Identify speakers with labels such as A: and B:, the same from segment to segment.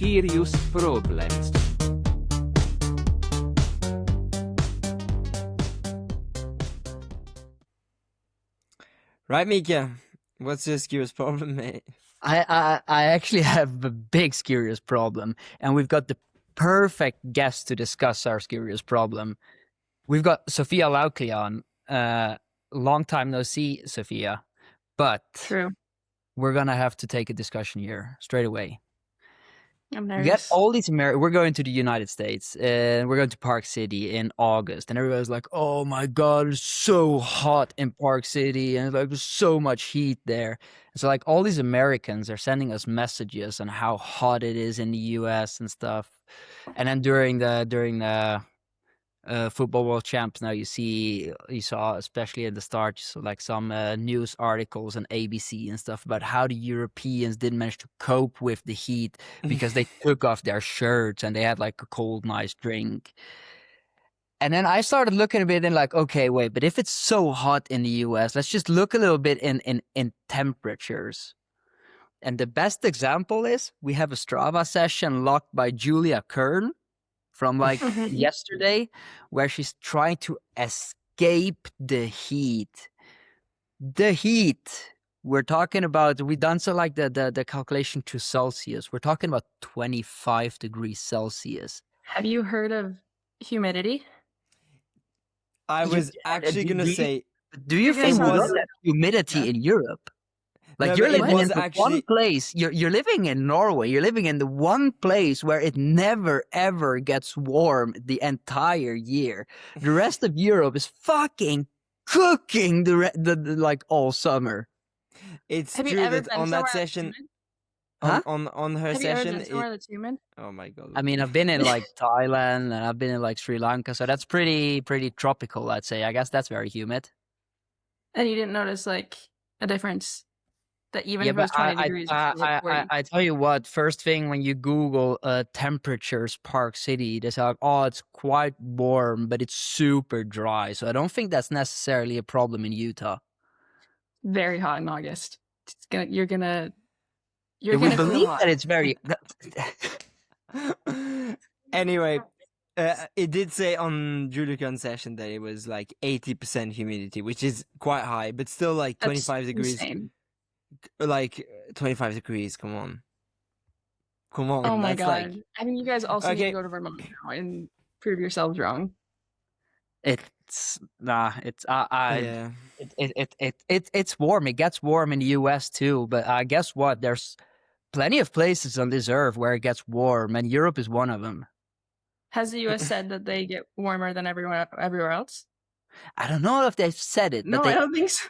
A: Skirious Problems.
B: Right, Mika, what's your skirious problem, mate?
C: I actually have a big Skirious problem, and we've got the perfect guest to discuss our Skirious problem. We've got Sophia Laukli on. Long time no see, Sophia, but
D: True.
C: we're gonna have to take a discussion here straight away.
D: I'm
C: We get
D: nervous.
C: all these we're going to the United States, and we're going to Park City in August, and everybody's like, "Oh my God, it's so hot in Park City, and like there's so much heat there." And so like all these Americans are sending us messages on how hot it is in the U.S. and stuff. And then during the football world champs, now you saw especially at the start, you saw like some news articles on ABC and stuff about how the Europeans didn't manage to cope with the heat because they took off their shirts and they had like a cold nice drink. And then I started looking a bit and like, okay, wait, but if it's so hot in the US, let's just look a little bit in temperatures. And the best example is we have a Strava session locked by Julia Kern from like yesterday, where she's trying to escape the heat. The heat. We're talking about, we done so like the calculation to Celsius. We're talking about 25 degrees Celsius.
D: Have you heard of humidity?
B: I was actually going to say...
C: Do you
D: guys
C: think we
D: know
C: got
D: that-
C: that humidity in Europe? Like
B: No,
C: you're
B: but it
C: living
B: was
C: in the
B: actually-
C: one place, you're living in Norway, you're living in the one place where it never ever gets warm the entire year. The rest of Europe is fucking cooking the like all summer.
B: It's
D: Have you
B: true
D: ever
B: that
D: been
B: on that
D: somewhere that's
B: session...
D: humid?
C: Huh?
B: On her
D: Have you ever
B: session...
D: been somewhere that's humid?
B: Oh my God.
C: I mean, I've been in like Thailand and I've been in like Sri Lanka, so that's pretty tropical, I'd say. I guess that's very humid.
D: And you didn't notice like a difference that even
C: Yeah,
D: if it was
C: but
D: 20 degrees, it's still like 40.
C: I tell you what, first thing when you Google temperatures Park City, they say, like, oh, it's quite warm, but it's super dry. So I don't think that's necessarily a problem in Utah.
D: Very hot in August. You're gonna
C: We
D: feel
C: believe
D: hot.
C: that it's very...
B: Anyway, it did say on Julia's session that it was like 80% humidity, which is quite high, but still like
D: That's
B: 25 degrees.
D: insane.
B: Like 25 degrees, come on. Come on.
D: Oh my
B: that's
D: God.
B: like...
D: I mean, you guys also need
B: Okay.
D: to go to Vermont now and prove yourselves wrong.
C: It's it's
B: Yeah.
C: it's warm. It gets warm in the US too, but guess what? There's plenty of places on this earth where it gets warm, and Europe is one of them.
D: Has the U.S. said that they get warmer than everywhere else?
C: I don't know if they've said it,
D: No,
C: but
D: I don't think so.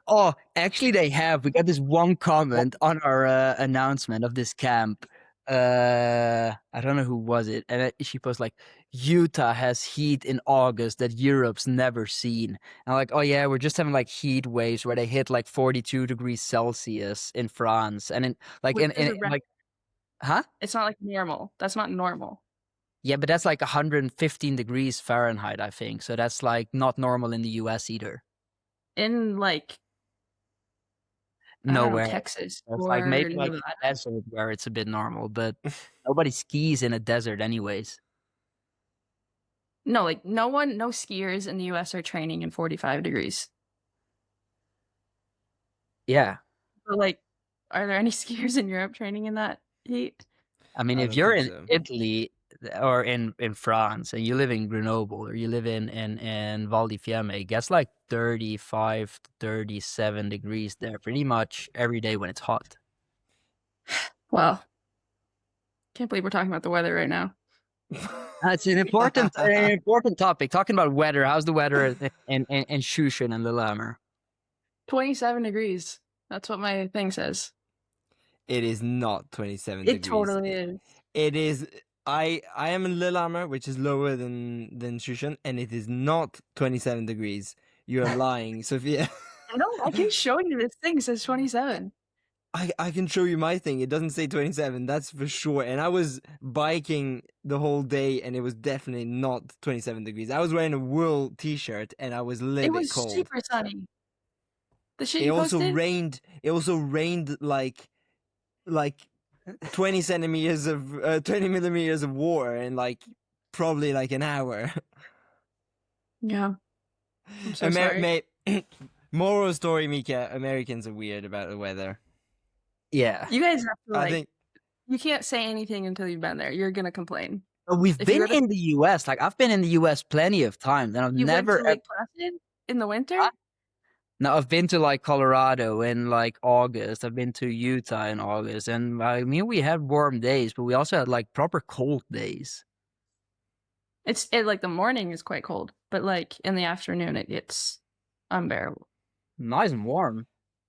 C: Oh, actually they have. We got this one comment on our announcement of this camp. I don't know who was it. And she posted like, Utah has heat in August that Europe's never seen. And I'm like, oh yeah, we're just having like heat waves where they hit like 42 degrees Celsius in France. And in like,
D: Which is
C: in like, huh?
D: It's not like normal. That's not normal.
C: Yeah, but that's like 115 degrees Fahrenheit, I think. So that's like not normal in the US either.
D: In like I don't know,
C: Nowhere.
D: Texas
C: It's
D: or
C: like maybe like
D: Nevada.
C: a desert where it's a bit normal, but nobody skis in a desert anyways.
D: No, like no skiers in the U.S. are training in 45 degrees.
C: Yeah.
D: But like, are there any skiers in Europe training in that heat?
C: I mean,
B: I
C: if
B: don't
C: you're
B: think
C: in
B: so.
C: Italy or in France and you live in Grenoble or you live in Val di Fiemme, it gets like 35 to 37 degrees there pretty much every day when it's hot.
D: Well, can't believe we're talking about the weather right now.
C: It's an important topic. Talking about weather. How's the weather in Shushan and Lillehammer?
D: 27 degrees. That's what my thing says.
B: It is not 27
D: It
B: degrees.
D: totally is.
B: It is... I am in Lillehammer, which is lower than Shushan, and it is not 27 degrees. You're lying, Sophia.
D: I know. I can show you this thing. It says 27.
B: I can show you my thing. It doesn't say 27, that's for sure. And I was biking the whole day, and it was definitely not 27 degrees. I was wearing a wool t-shirt, and I was a little
D: It
B: bit
D: was
B: cold.
D: super sunny. The shit
B: It
D: you
B: also
D: posted?
B: rained. It also rained like like 20 centimeters of 20 millimeters of water in like probably like an hour.
D: Yeah. I'm so sorry.
B: Mate, moral story, Mika, Americans are weird about the weather.
C: Yeah.
D: You guys have to
B: I
D: like.
B: think
D: You can't say anything until you've been there. You're gonna complain.
C: We've
D: If you
C: been
D: go to-
C: in the US. Like I've been in the US plenty of times, and I've
D: You went
C: never
D: to Lake Placid in the winter.
C: Huh? No, I've been to like Colorado in like August. I've been to Utah in August, and I mean we had warm days, but we also had like proper cold days.
D: Like the morning is quite cold, but like in the afternoon it gets unbearable.
C: Nice and warm.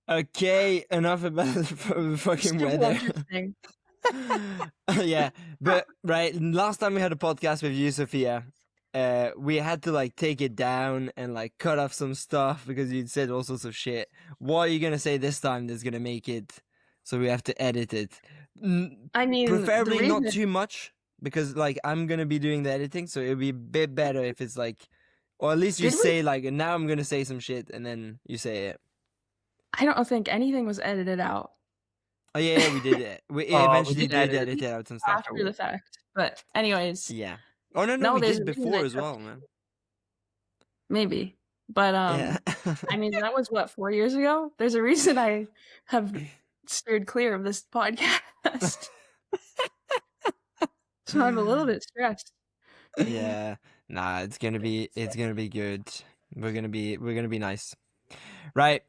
B: okay, enough about the fucking
D: Super
B: weather.
D: interesting.
B: Yeah, but right, last time we had a podcast with you, Sophia, we had to like take it down and like cut off some stuff because you'd said all sorts of shit. What are you gonna say this time that's gonna make it so we have to edit it?
D: I mean,
B: Preferably
D: the
B: not
D: reason
B: too much because like I'm gonna be doing the editing, so it'll be a bit better if it's like, or at least you
D: Did we-
B: say like, now I'm gonna say some shit and then you say it.
D: I don't think anything was edited out
B: Oh yeah, we did it. We
C: Oh, we
B: eventually
C: did
B: did
C: edit
B: edit out some stuff.
D: after the fact. But anyways,
B: Yeah. Oh no,
D: No,
B: we
D: there's
B: did
D: a reason
B: before
D: I
B: as
D: took-
B: well, man.
D: maybe. But
B: Yeah.
D: I mean, that was what, 4 years ago? There's a reason I have steered clear of this podcast. So I'm a little bit stressed.
B: Yeah. Nah, it's gonna be good. We're gonna be nice. Right.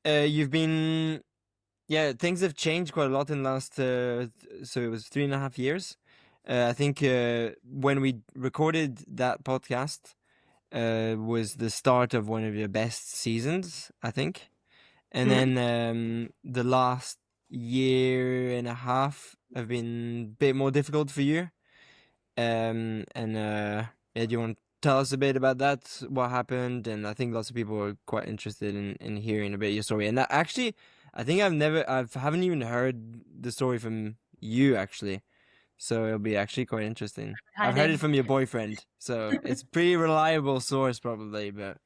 B: You've been things have changed quite a lot in the last so it was 3.5 years. I think when we recorded that podcast was the start of one of your best seasons, I think. And then the last year and a half have been a bit more difficult for you. And do you want to tell us a bit about that? What happened? And I think lots of people are quite interested in hearing a bit of your story. And actually, I think I haven't even heard the story from you actually. So it'll be actually quite interesting. I've heard it from your boyfriend, so it's a pretty reliable source probably, but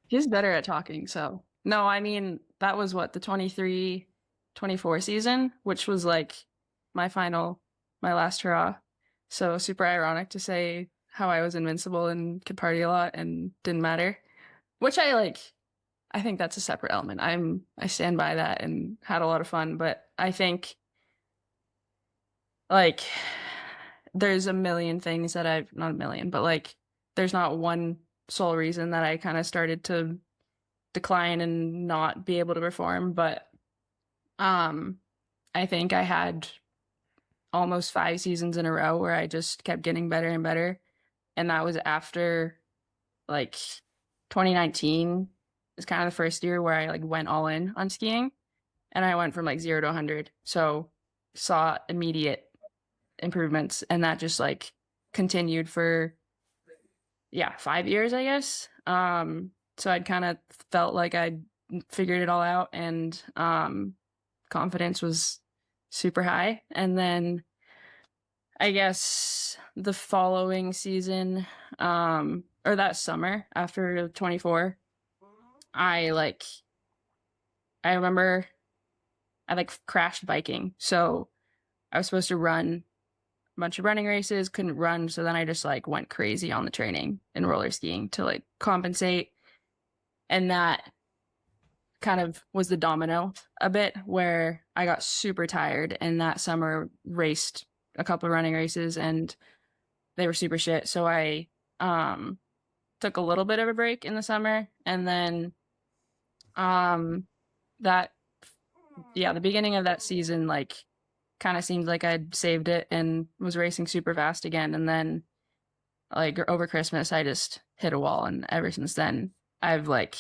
D: He's better at talking, so. No, I mean, that was what, the 23-24 season, which was like my last hurrah. So super ironic to say how I was invincible and could party a lot and didn't matter. Which I think that's a separate element. I stand by that and had a lot of fun, but I think like there's a million things that not a million, but like there's not one sole reason that I kind of started to decline and not be able to perform, but I think I had almost 5 seasons in a row where I just kept getting better and better, and that was after like 2019 is kind of the first year where I like went all in on skiing, and I went from like 0 to 100, so saw immediate improvements, and that just like continued for 5 years, I guess. So I'd kind of felt like I'd figured it all out, and confidence was super high. And then I guess the following season, or that summer after 24, I remember I like crashed biking. So I was supposed to run a bunch of running races, couldn't run, so then I just like went crazy on the training and roller skiing to like compensate. And that kind of was the domino a bit where I got super tired, and that summer raced a couple of running races and they were super shit. So I took a little bit of a break in the summer, and then the beginning of that season like kind of seemed like I'd saved it and was racing super fast again, and then like over Christmas I just hit a wall, and ever since then I've like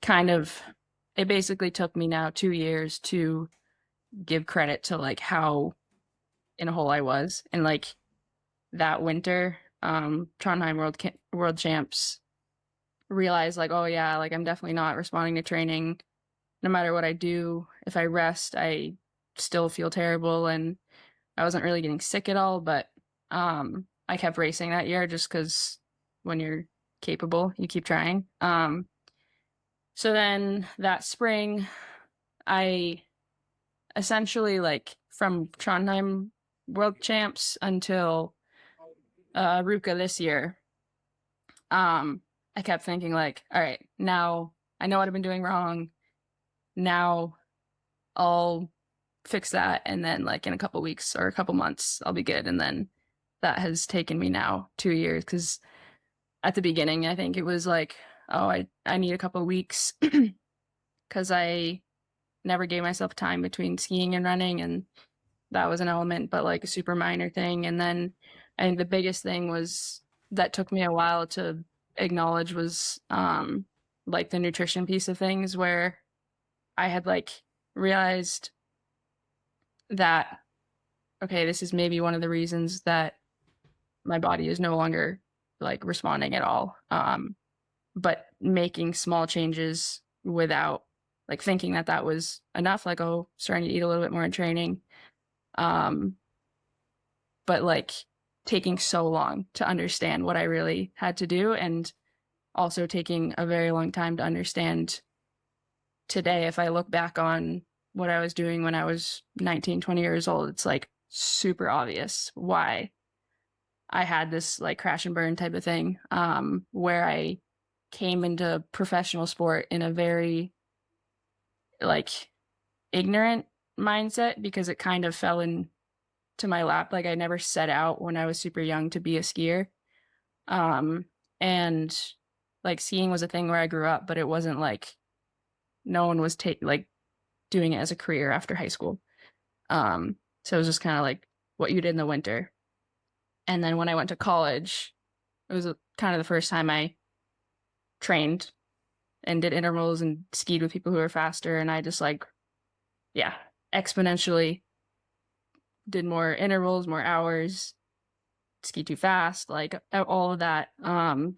D: it basically took me now 2 years to give credit to like how in a hole I was, and like that winter Trondheim world champs realized like, oh yeah, like I'm definitely not responding to training. No matter what I do, if I rest, I still feel terrible, and I wasn't really getting sick at all, but I kept racing that year just because when you're capable, you keep trying. So then that spring, I essentially like from Trondheim World Champs until Ruka this year, I kept thinking like, all right, now I know what I've been doing wrong. Now I'll fix that, and then like in a couple weeks or a couple months I'll be good. And then that has taken me now 2 years, because at the beginning I think it was like, oh, I need a couple weeks because I never gave myself time between skiing and running, and that was an element, but like a super minor thing. And then I think the biggest thing was that took me a while to acknowledge was like the nutrition piece of things, where I had like realized that, okay, this is maybe one of the reasons that my body is no longer like responding at all. But making small changes without like thinking that that was enough, like, oh, starting to eat a little bit more in training. But like taking so long to understand what I really had to do, and also taking a very long time to understand today. If I look back on what I was doing when I was 19, 20 years old, it's like super obvious why I had this like crash and burn type of thing, where I came into professional sport in a very like ignorant mindset, because it kind of fell into my lap. Like I never set out when I was super young to be a skier. And like skiing was a thing where I grew up, but it wasn't like no one was like doing it as a career after high school. So it was just kind of like what you did in the winter. And then when I went to college, it was kind of the first time I trained and did intervals and skied with people who were faster. And I just like, yeah, exponentially did more intervals, more hours, ski too fast, like all of that.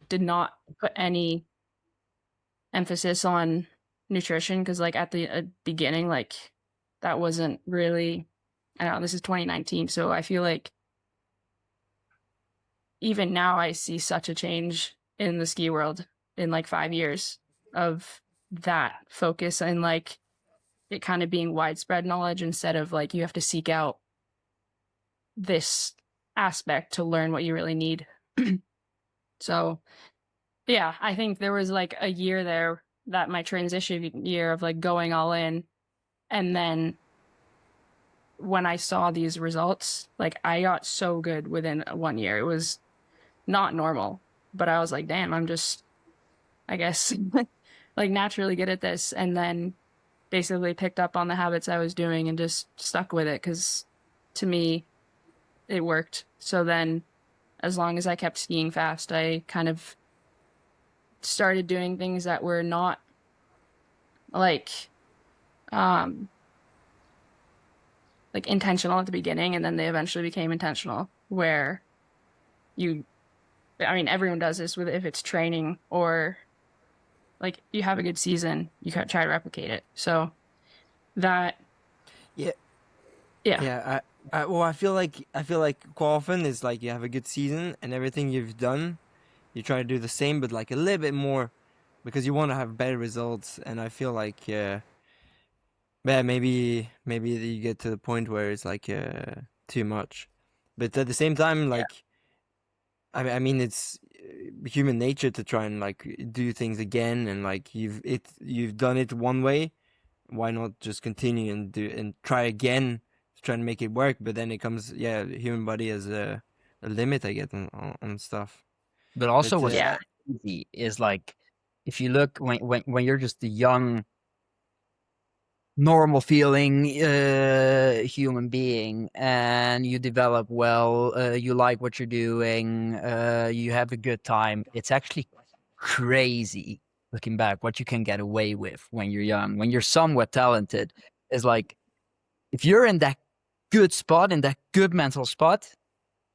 D: Did not put any emphasis on nutrition, because like at the beginning, like that wasn't really, I don't know, this is 2019. So I feel like even now I see such a change in the ski world in like 5 years of that focus, and like it kind of being widespread knowledge instead of like you have to seek out this aspect to learn what you really need. So yeah, I think there was like a year there, that my transition year of like going all in, and then when I saw these results, like I got so good within 1 year. It was not normal, but I was like, damn, I'm just, I guess, like naturally good at this. And then basically picked up on the habits I was doing and just stuck with it, because to me, it worked. So then as long as I kept skiing fast, I kind of started doing things that were not like intentional at the beginning, and then they eventually became intentional, where everyone does this with, if it's training or like you have a good season, you try to replicate it. So that
B: Yeah. Well, I feel like quite often is like you have a good season and everything you've done, you try to do the same, but like a little bit more, because you want to have better results. And I feel like maybe you get to the point where it's like too much, but at the same time, like I mean it's human nature to try and like do things again, and like you've done it one way, why not just continue and do and try again to try and make it work? But then it comes, human body has a limit, I get on stuff.
C: But also,
B: But
C: what's
D: yeah.
C: crazy is like, if you look when you're just a young, normal feeling human being, and you develop well, you like what you're doing, you have a good time. It's actually crazy looking back what you can get away with when you're young, when you're somewhat talented. Is like, if you're in that good spot, in that good mental spot,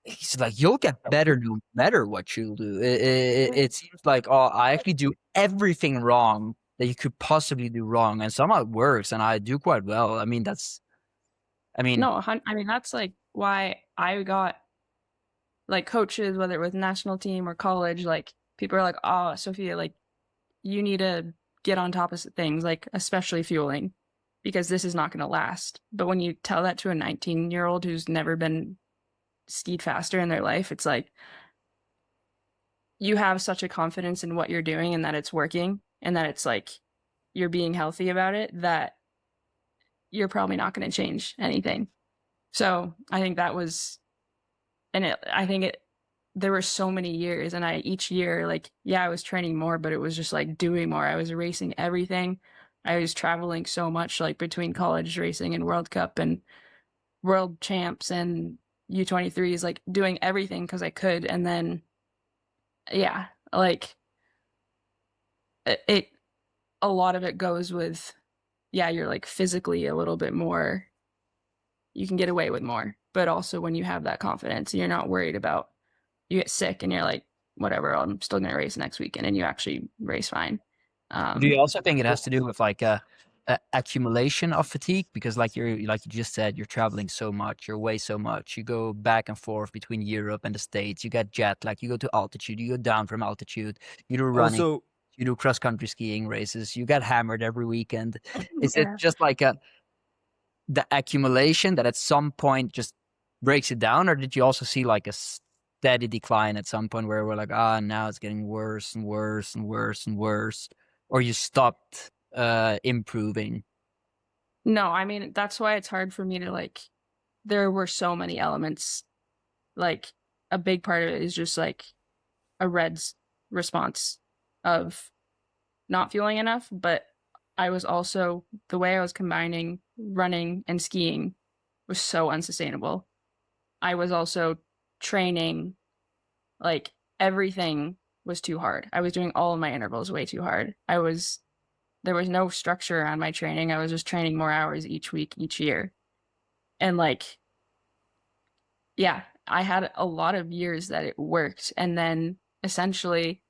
C: it's like you'll get better no matter what you do. It seems like, oh, I actually do everything wrong that you could possibly do wrong, and somehow it works, and I do quite well. I mean, that's
D: like why I got like coaches, whether it was national team or college, like people are like, oh, Sophia, like you need to get on top of things, like especially fueling. because this is not going to last. But when you tell that to a 19-year-old who's never been skied faster in their life, it's like you have such a confidence in what you're doing and that it's working and that it's like you're being healthy about it that you're probably not going to change anything. So I think that was, and I think there were so many years, and each year, like, yeah, I was training more, but it was just like doing more. I was racing everything. I was traveling so much, like between college racing and World Cup and World Champs and U23s, like doing everything because I could. And then, yeah, like it a lot of it goes with, yeah, you're like physically a little bit more, you can get away with more, but also when you have that confidence, you're not worried about, you get sick and you're like, whatever, I'm still going to race next weekend, and you actually race fine.
C: Do you also think it has to do with like a accumulation of fatigue? Because like you just said, you're traveling so much, you're away so much, you go back and forth between Europe and the States, you get jet lag, you go to altitude, you go down from altitude, you do running,
B: Also,
C: you do cross country skiing races, you get hammered every weekend. Is it
D: Yeah.
C: just like the accumulation that at some point just breaks it down, or did you also see like a steady decline at some point where we're like, now it's getting worse and worse and worse and worse, or you stopped improving?
D: No, I mean, that's why it's hard for me to like, there were so many elements. Like a big part of it is just like a Red's response of not feeling enough, but I was also, the way I was combining running and skiing was so unsustainable. I was also training, like everything was too hard. I was doing all of my intervals way too hard. There was no structure on my training. I was just training more hours each week, each year. And like, yeah, I had a lot of years that it worked. And then essentially,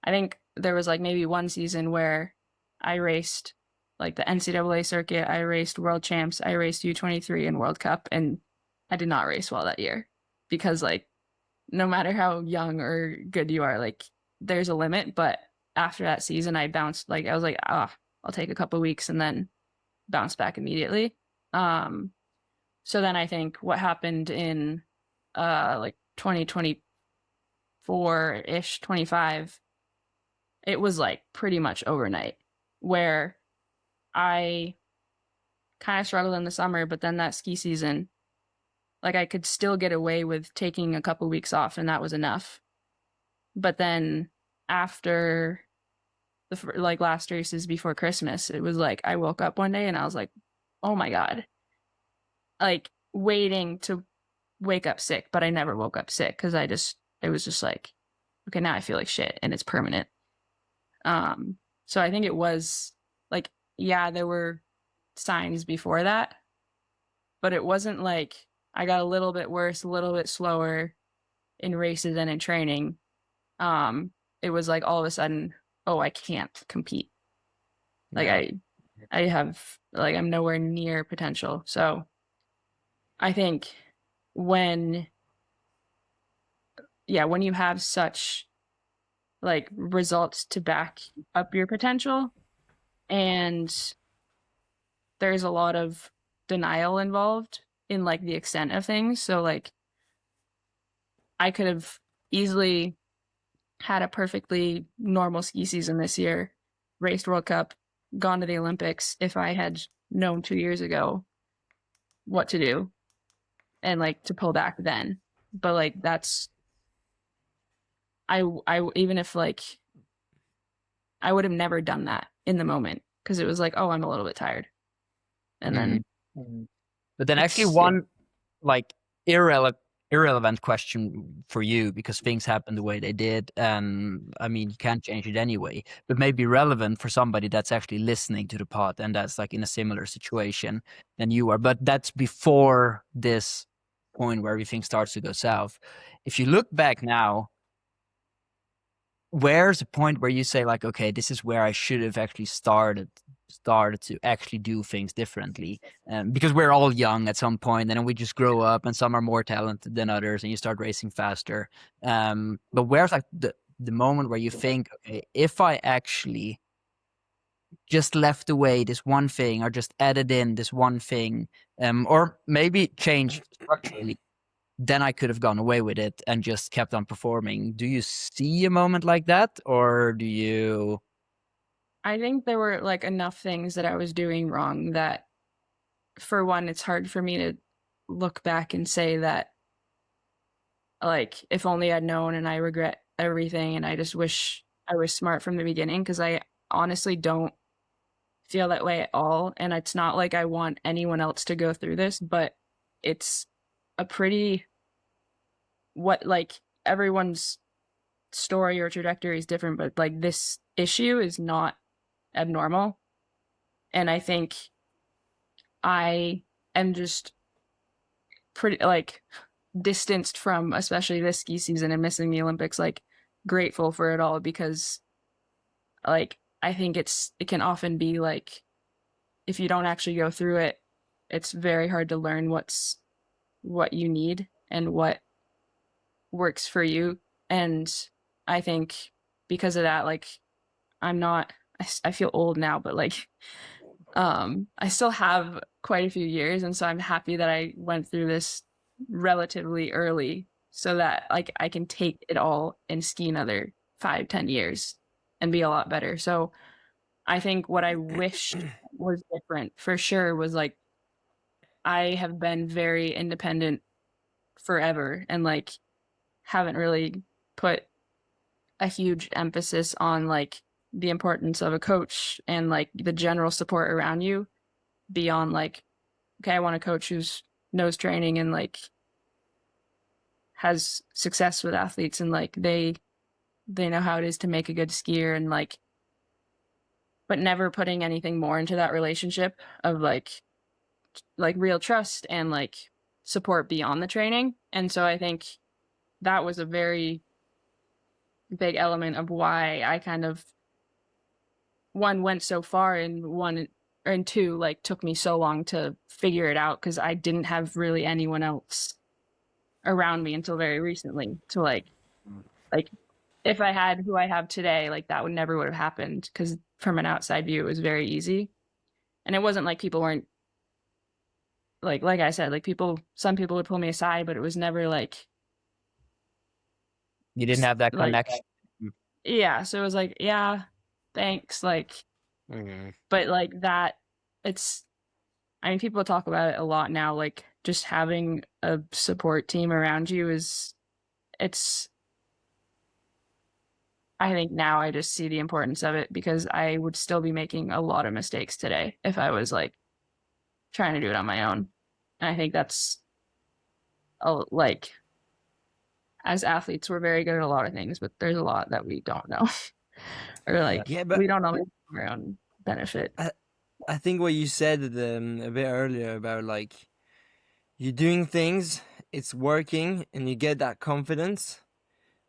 D: I think there was like maybe one season where I raced like the NCAA circuit, I raced World Champs, I raced U23 and World Cup, and I did not race well that year because like no matter how young or good you are, like there's a limit. But after that season, I bounced, like I was like, I'll take a couple weeks and then bounce back immediately. So then I think what happened in like 2024-ish, 25, it was like pretty much overnight where I kind of struggled in the summer, but then that ski season, like I could still get away with taking a couple weeks off and that was enough. But then after the like last races before Christmas, it was like I woke up one day and I was like, oh my God, like waiting to wake up sick, but I never woke up sick because it was just like, okay, now I feel like shit and it's permanent. So I think it was like, yeah, there were signs before that, but it wasn't like I got a little bit worse, a little bit slower in races and in training. It was like all of a sudden, oh, I can't compete. Like
C: Yeah.
D: I have, like, I'm nowhere near potential. So I think when you have such like results to back up your potential, and there's a lot of denial involved in like the extent of things. So like I could have easily had a perfectly normal ski season this year, raced World Cup, gone to the Olympics if I had known 2 years ago what to do and like to pull back then. But like that's I even if like I would have never done that in the moment because it was like, oh, I'm a little bit tired. And then
C: But then actually
D: it's-
C: one like irrelevant question for you, because things happen the way they did, and I mean you can't change it anyway, but maybe relevant for somebody that's actually listening to the pod and that's like in a similar situation than you are, but that's before this point where everything starts to go south. If you look back now, where's the point where you say like, okay, this is where I should have actually started to actually do things differently? Because we're all young at some point, and then we just grow up, and some are more talented than others, and you start racing faster. But where's like the moment where you think, okay, if I actually just left away this one thing or just added in this one thing, or maybe changed structurally, then I could have gone away with it and just kept on performing. Do you see a moment like that, or do you?
D: I think there were like enough things that I was doing wrong that, for one, it's hard for me to look back and say that, like, if only I'd known, and I regret everything and I just wish I was smart from the beginning, because I honestly don't feel that way at all. And it's not like I want anyone else to go through this, but it's a pretty, what, like, everyone's story or trajectory is different, but like this issue is not abnormal. And I think I am just pretty like distanced from, especially this ski season and missing the Olympics, like grateful for it all, because like I think it can often be like, if you don't actually go through it, it's very hard to learn what you need and what works for you. And I think because of that, like, I'm not, I feel old now, but like, I still have quite a few years. And so I'm happy that I went through this relatively early, so that like I can take it all and ski another 5-10 years and be a lot better. So I think what I wished was different for sure was like, I have been very independent forever and like haven't really put a huge emphasis on like the importance of a coach and like the general support around you, beyond like, okay, I want a coach who's knows training and like has success with athletes and like they know how it is to make a good skier, and like, but never putting anything more into that relationship of like real trust and like support beyond the training. And so I think that was a very big element of why I kind of, one, went so far, and two, like took me so long to figure it out, because I didn't have really anyone else around me until very recently to like if I had who I have today, like that would have happened, because from an outside view it was very easy. And it wasn't like people weren't like I said, like some people would pull me aside, but it was never like
C: You didn't have that
D: like
C: connection.
D: yeah, so it was like, yeah, thanks, like, but like that, it's, I mean, people talk about it a lot now, like just having a support team around you it's, I think now I just see the importance of it, because I would still be making a lot of mistakes today if I was like trying to do it on my own. And I think that's like, as athletes, we're very good at a lot of things, but there's a lot that we don't know. Or like,
B: Yeah, but
D: we don't always have our own benefit.
B: I think what you said a bit earlier about like you're doing things, it's working, and you get that confidence.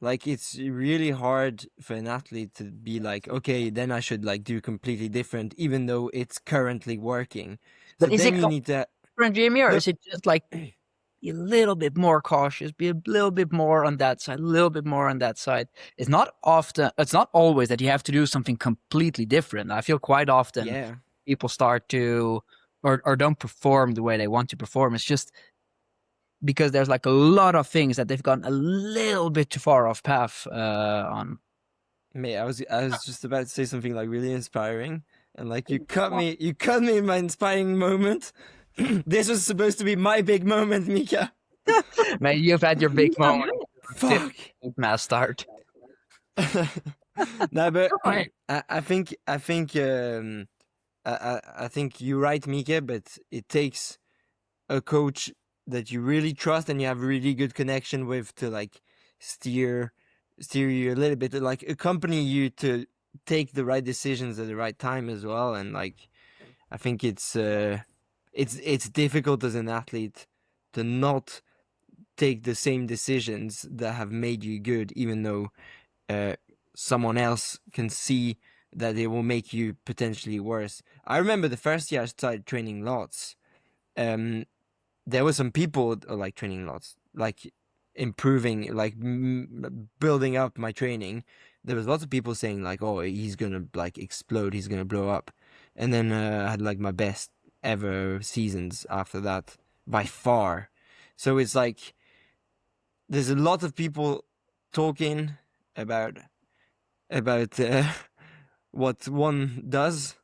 B: Like it's really hard for an athlete to be like, okay, then I should like do completely different, even though it's currently working. So
C: But is
B: then
C: it
B: you need to.
C: different, Jimmy, or
B: No.
C: is it just like be a little bit more cautious, be a little bit more on that side, a little bit more on that side? It's not always that you have to do something completely different. I feel quite often
B: Yeah.
C: people start to or don't perform the way they want to perform. It's just because there's like a lot of things that they've gone a little bit too far off path on.
B: Mate, I was just about to say something like really inspiring, and like you cut me in my inspiring moment. This was supposed to be my big moment, Mika.
C: Man, you've had your big moment.
B: Fuck.
C: Mass start.
B: No, but
D: Right.
B: I think I think you're right, Mika. But it takes a coach that you really trust and you have a really good connection with to like steer you a little bit, to like accompany you to take the right decisions at the right time as well. And like I think it's difficult as an athlete to not take the same decisions that have made you good, even though someone else can see that it will make you potentially worse. I remember the first year I started training lots. There were some people like training lots, like improving, like building up my training. there was lots of people saying like, oh, he's gonna like explode, he's gonna blow up, and then I had like my best ever seasons after that by far. So it's like there's a lot of people talking about what one does,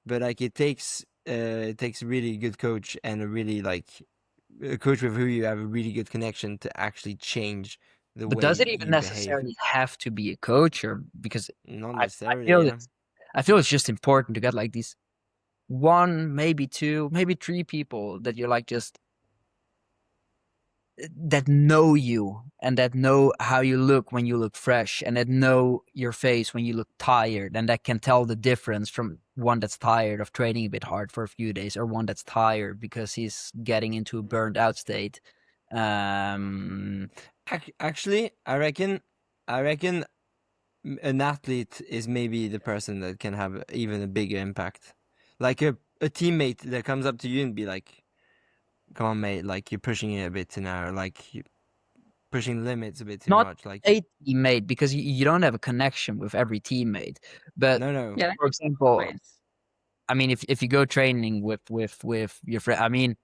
B: but like it takes a really good coach and a really like a coach with who you have a really good connection to actually change the
C: But
B: way
C: does it even
B: you behave.
C: necessarily have to be a coach, or because
B: Not
C: I
B: necessarily,
C: feel
B: yeah.
C: I feel it's just important to get like these one, maybe two, maybe three people that you're like just that know you and that know how you look when you look fresh and that know your face when you look tired and that can tell the difference from one that's tired of training a bit hard for a few days or one that's tired because he's getting into a burned out state.
B: Actually, I reckon an athlete is maybe the person that can have even a bigger impact. Like a teammate that comes up to you and be like, "Come on, mate! Like you're pushing it a bit now. Like you're pushing the limits a bit too
C: Not
B: much." Like,
C: a teammate because you don't have a connection with every teammate. But
B: no.
D: Yeah,
C: for example,
D: ways.
C: I mean, if you go training with your friend, I mean,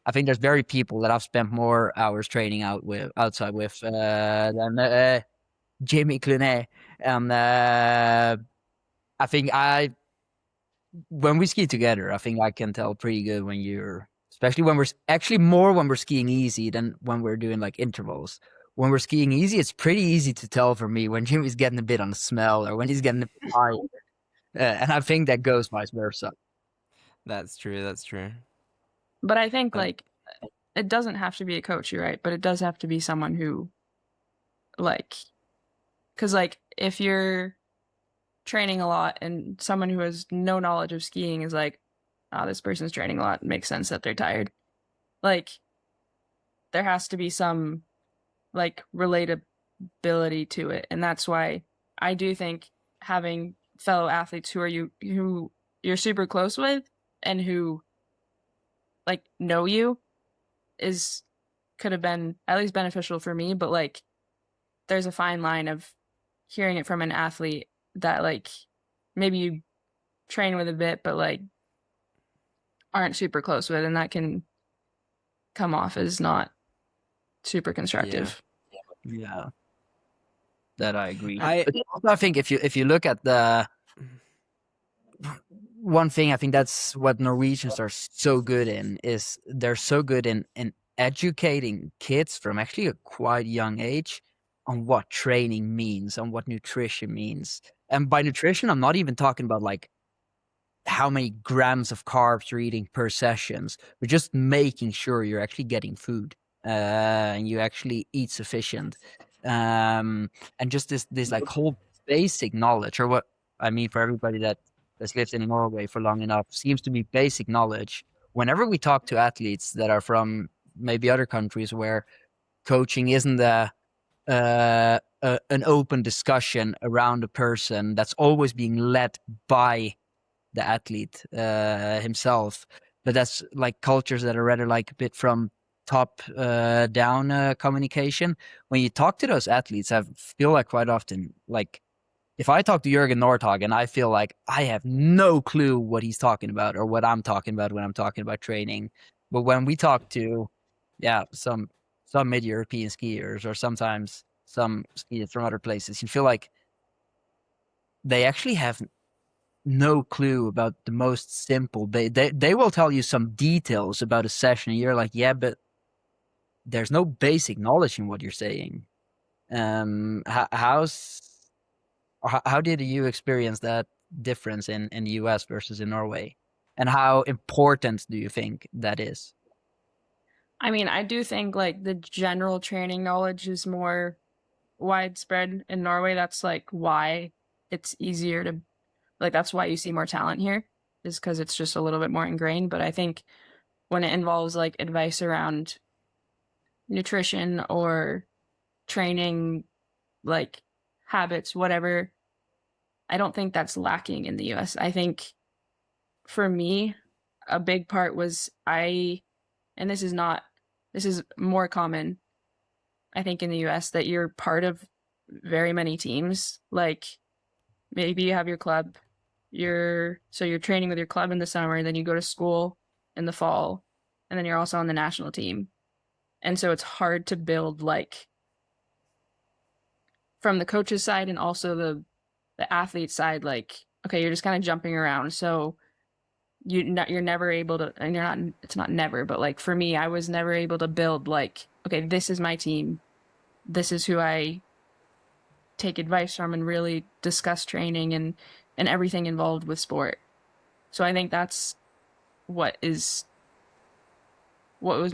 C: I think there's very people that I've spent more hours training outside with than Jimmy Clunet. And I think when we ski together, I think I can tell pretty good when you're, especially when we're actually more when we're skiing easy than when we're doing like intervals. When we're skiing easy, it's pretty easy to tell for me when Jimmy's getting a bit on the smell or when he's getting a bit tired. And I think that goes vice versa.
B: That's true. That's true.
D: But I think
B: Um,
D: like it doesn't have to be a coach, you're right, but it does have to be someone who like, because like if you're training a lot and someone who has no knowledge of skiing is like, oh, this person's training a lot, it makes sense that they're tired. Like there has to be some like relatability to it, and that's why I do think having fellow athletes who you're super close with and who like know you is could have been at least beneficial for me, but like there's a fine line of hearing it from an athlete that like maybe you train with a bit but like aren't super close with, and that can come off as not super constructive.
C: Yeah, that I agree.
B: I
C: But also I think if you look at the one thing, I think that's what Norwegians are so good in is they're so good in educating kids from actually a quite young age on what training means, on what nutrition means. And by nutrition, I'm not even talking about like how many grams of carbs you're eating per sessions, but just making sure you're actually getting food and you actually eat sufficient. And just this like whole basic knowledge, or what I mean for everybody that's lived in Norway for long enough, seems to be basic knowledge. Whenever we talk to athletes that are from maybe other countries where coaching isn't an open discussion around a person that's always being led by the athlete himself, but that's like cultures that are rather like a bit from top down communication. When you talk to those athletes, I feel like quite often, like if I talk to Jürgen Nordhagen, I feel like I have no clue what he's talking about or what I'm talking about when I'm talking about training. But when we talk to, yeah, some mid-European skiers or sometimes some skiers from other places, you feel like they actually have no clue about the most simple. They will tell you some details about a session, and you're like, yeah, but there's no basic knowledge in what you're saying. How did you experience that difference in the US versus in Norway? And how important do you think that is?
D: I mean, I do think like the general training knowledge is more widespread in Norway. That's like why it's easier to like that's why you see more talent here is because it's just a little bit more ingrained. But I think when it involves like advice around nutrition or training, like habits, whatever, I don't think that's lacking in the US. I think for me, a big part was and this is more common, I think, in the US, that you're part of very many teams. Like maybe you have your club, you're training with your club in the summer, then you go to school in the fall, and then you're also on the national team. And so it's hard to build like from the coach's side and also the athlete side, like, okay, you're just kind of jumping around. So you're never able to, and you're not, it's not never, but like for me, I was never able to build like, okay, this is my team. This is who I take advice from and really discuss training and everything involved with sport. So I think that's what was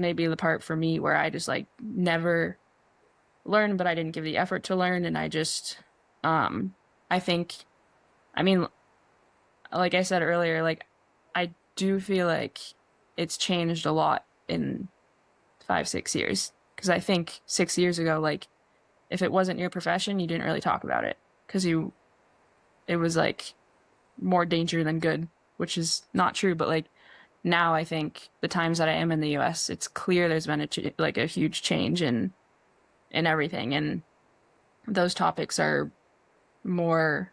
D: maybe the part for me where I just like never learned, but I didn't give the effort to learn. And I just, I think, I mean, like I said earlier, like I do feel like it's changed a lot in 5-6 years. Because I think 6 years ago, like if it wasn't your profession, you didn't really talk about it because it was like more danger than good, which is not true. But like now, I think the times that I am in the U.S., it's clear there's been a huge change in everything, and those topics are more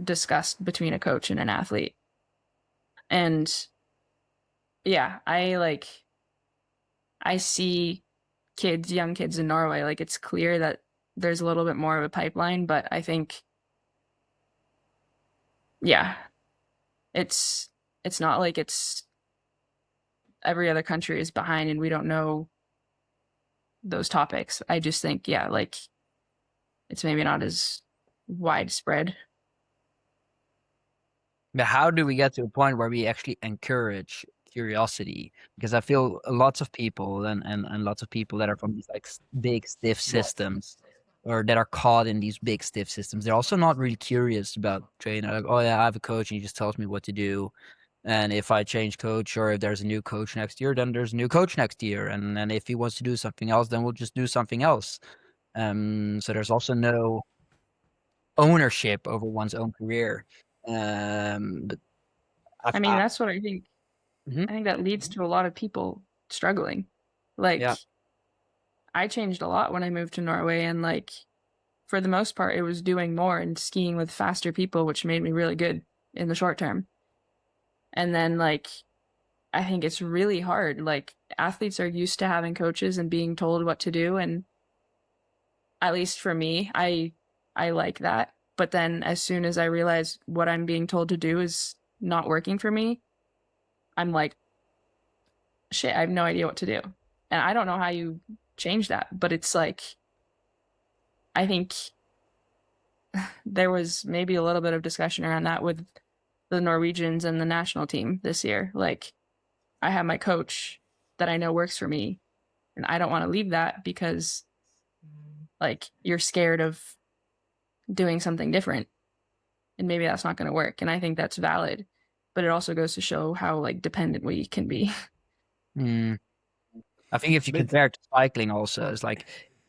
D: discussed between a coach and an athlete. And yeah, I see young kids in Norway, like it's clear that there's a little bit more of a pipeline, but I think, yeah, it's not like it's every other country is behind and we don't know those topics. I just think, yeah, like it's maybe not as widespread.
C: But how do we get to a point where we actually encourage curiosity? Because I feel lots of people and lots of people that are from these like big stiff systems or that are caught in these big stiff systems, they're also not really curious about training. Like, oh yeah, I have a coach and he just tells me what to do. And if I change coach or if there's a new coach next year, then there's a new coach next year. And then if he wants to do something else, then we'll just do something else. So there's also no ownership over one's own career. But
D: I mean, that's what I think.
C: Mhm.
D: I think that leads to a lot of people struggling. Like,
C: Yeah.
D: I changed a lot when I moved to Norway, and like, for the most part, it was doing more and skiing with faster people, which made me really good in the short term. And then, like, I think it's really hard. Like, athletes are used to having coaches and being told what to do, and at least for me, I like that. But then as soon as I realize what I'm being told to do is not working for me, I'm like, shit, I have no idea what to do. And I don't know how you change that, but it's like, I think there was maybe a little bit of discussion around that with the Norwegians and the national team this year. Like, I have my coach that I know works for me, and I don't want to leave that because, like, you're scared of doing something different, and maybe that's not going to work. And I think that's valid, but it also goes to show how like dependent we can be.
C: I think if you
B: But-
C: compare it to cycling also, it's like,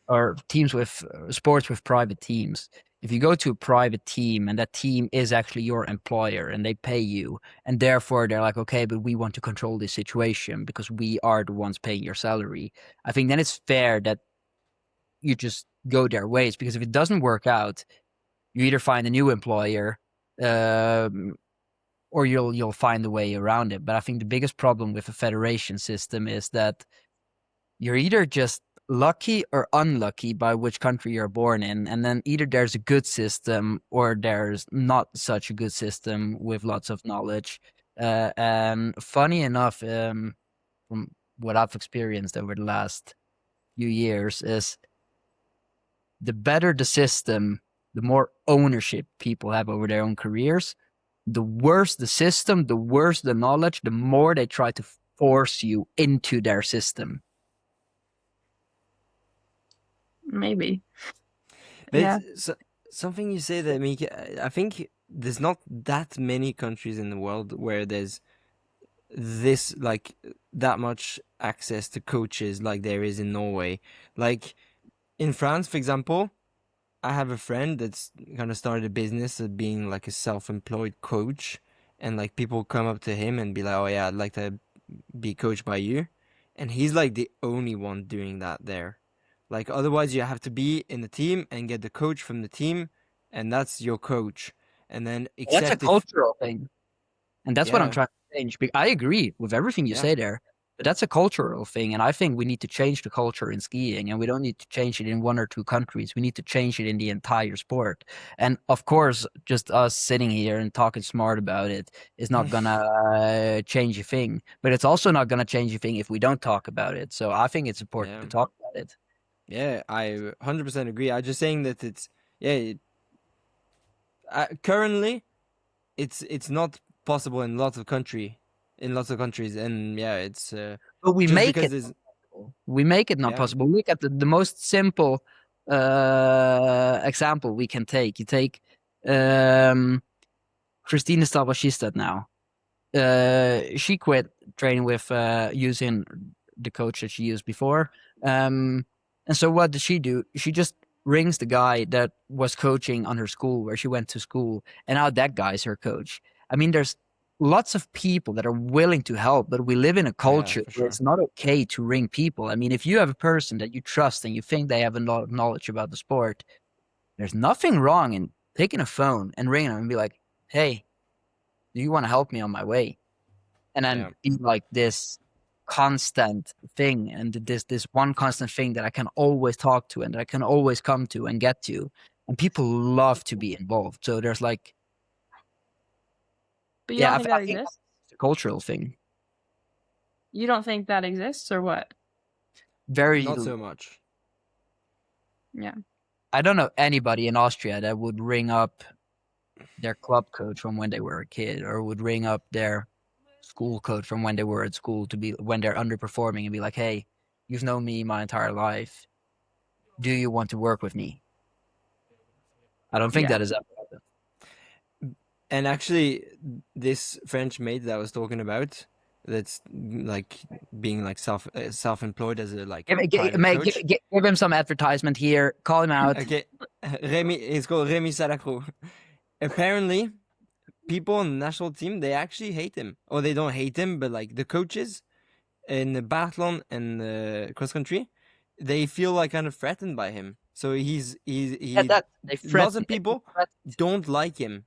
C: or teams with sports with private teams. If you go to a private team and that team is actually your employer and they pay you, and therefore they're like, okay, but we want to control this situation because we are the ones paying your salary. I think then it's fair that you just go their ways, because if it doesn't work out, you either find a new employer, or you'll find a way around it. But I think the biggest problem with a federation system is that you're either just lucky or unlucky by which country you're born in, and then either there's a good system or there's not such a good system with lots of knowledge. And funny enough, from what I've experienced over the last few years, is the better the system, the more ownership people have over their own careers. The worse the system, the worse the knowledge, the more they try to force you into their system.
D: Maybe.
B: But
D: Yeah.
B: something you say that Mika, I think there's not that many countries in the world where there's this like that much access to coaches like there is in Norway. Like in France, for example, I have a friend that's kind of started a business of being like a self-employed coach, and like people come up to him and be like, "Oh yeah, I'd like to be coached by you," and he's like the only one doing that there. Like otherwise, you have to be in the team and get the coach from the team, and that's your coach. And then
C: That's a
B: except if
C: cultural thing. And that's what I'm
B: yeah,
C: trying to change. I agree with everything you
B: yeah,
C: say there, but that's a cultural thing. And I think we need to change the culture in skiing, and we don't need to change it in one or two countries. We need to change it in the entire sport. And of course, just us sitting here and talking smart about it is not gonna change a thing. But it's also not gonna change a thing if we don't talk about it. So I think it's important
B: yeah,
C: to talk about it.
B: yeah. I 100% agree. I'm just saying that it's yeah. Currently, it's not possible in lots of countries, and yeah, it's
C: But we
B: just
C: make
B: because
C: it
B: there's
C: not possible. We make it not
B: yeah,
C: possible. Look at the most simple example we can take. You take um, Christina Stavashistad now. She quit training with using the coach that she used before. And so what does she do? She just rings the guy that was coaching on her school where she went to school, and now that guy's her coach. I mean, there's lots of people that are willing to help, but we live in a
B: yeah,
C: culture
B: for
C: where
B: sure.
C: it's not okay to ring people. I mean, if you have a person that you trust and you think they have a lot of knowledge about the sport, there's nothing wrong in taking a phone and ringing them and be like, "Hey, do you want to help me on my way?" And then
B: Yeah,
C: be like this constant thing, and this one constant thing that I can always talk to and that I can always come to and get to. And people love to be involved. So there's like,
D: But you
C: yeah,
D: don't think
C: I
D: that
C: think
D: exists?
C: it's a cultural thing.
D: You don't think that exists, or what?
C: Very,
B: not so much.
D: Yeah.
C: I don't know anybody in Austria that would ring up their club coach from when they were a kid, or would ring up their school coach from when they were at school to be when they're underperforming and be like, "Hey, you've known me my entire life. Do you want to work with me?" I don't think
D: Yeah.
C: that is ever happened.
B: And actually, this French maid that I was talking about, that's like being like self-employed as a like private coach.
C: Give him some advertisement here. Call him out.
B: Okay, Remy, it's called Remy Salacro. Apparently, people on the national team, they actually hate him, or they don't hate him, but like the coaches in the biathlon and the cross country, they feel like kind of threatened by him. So
C: Yeah,
B: he
C: that they
B: lots of
C: threaten.
B: people don't like him,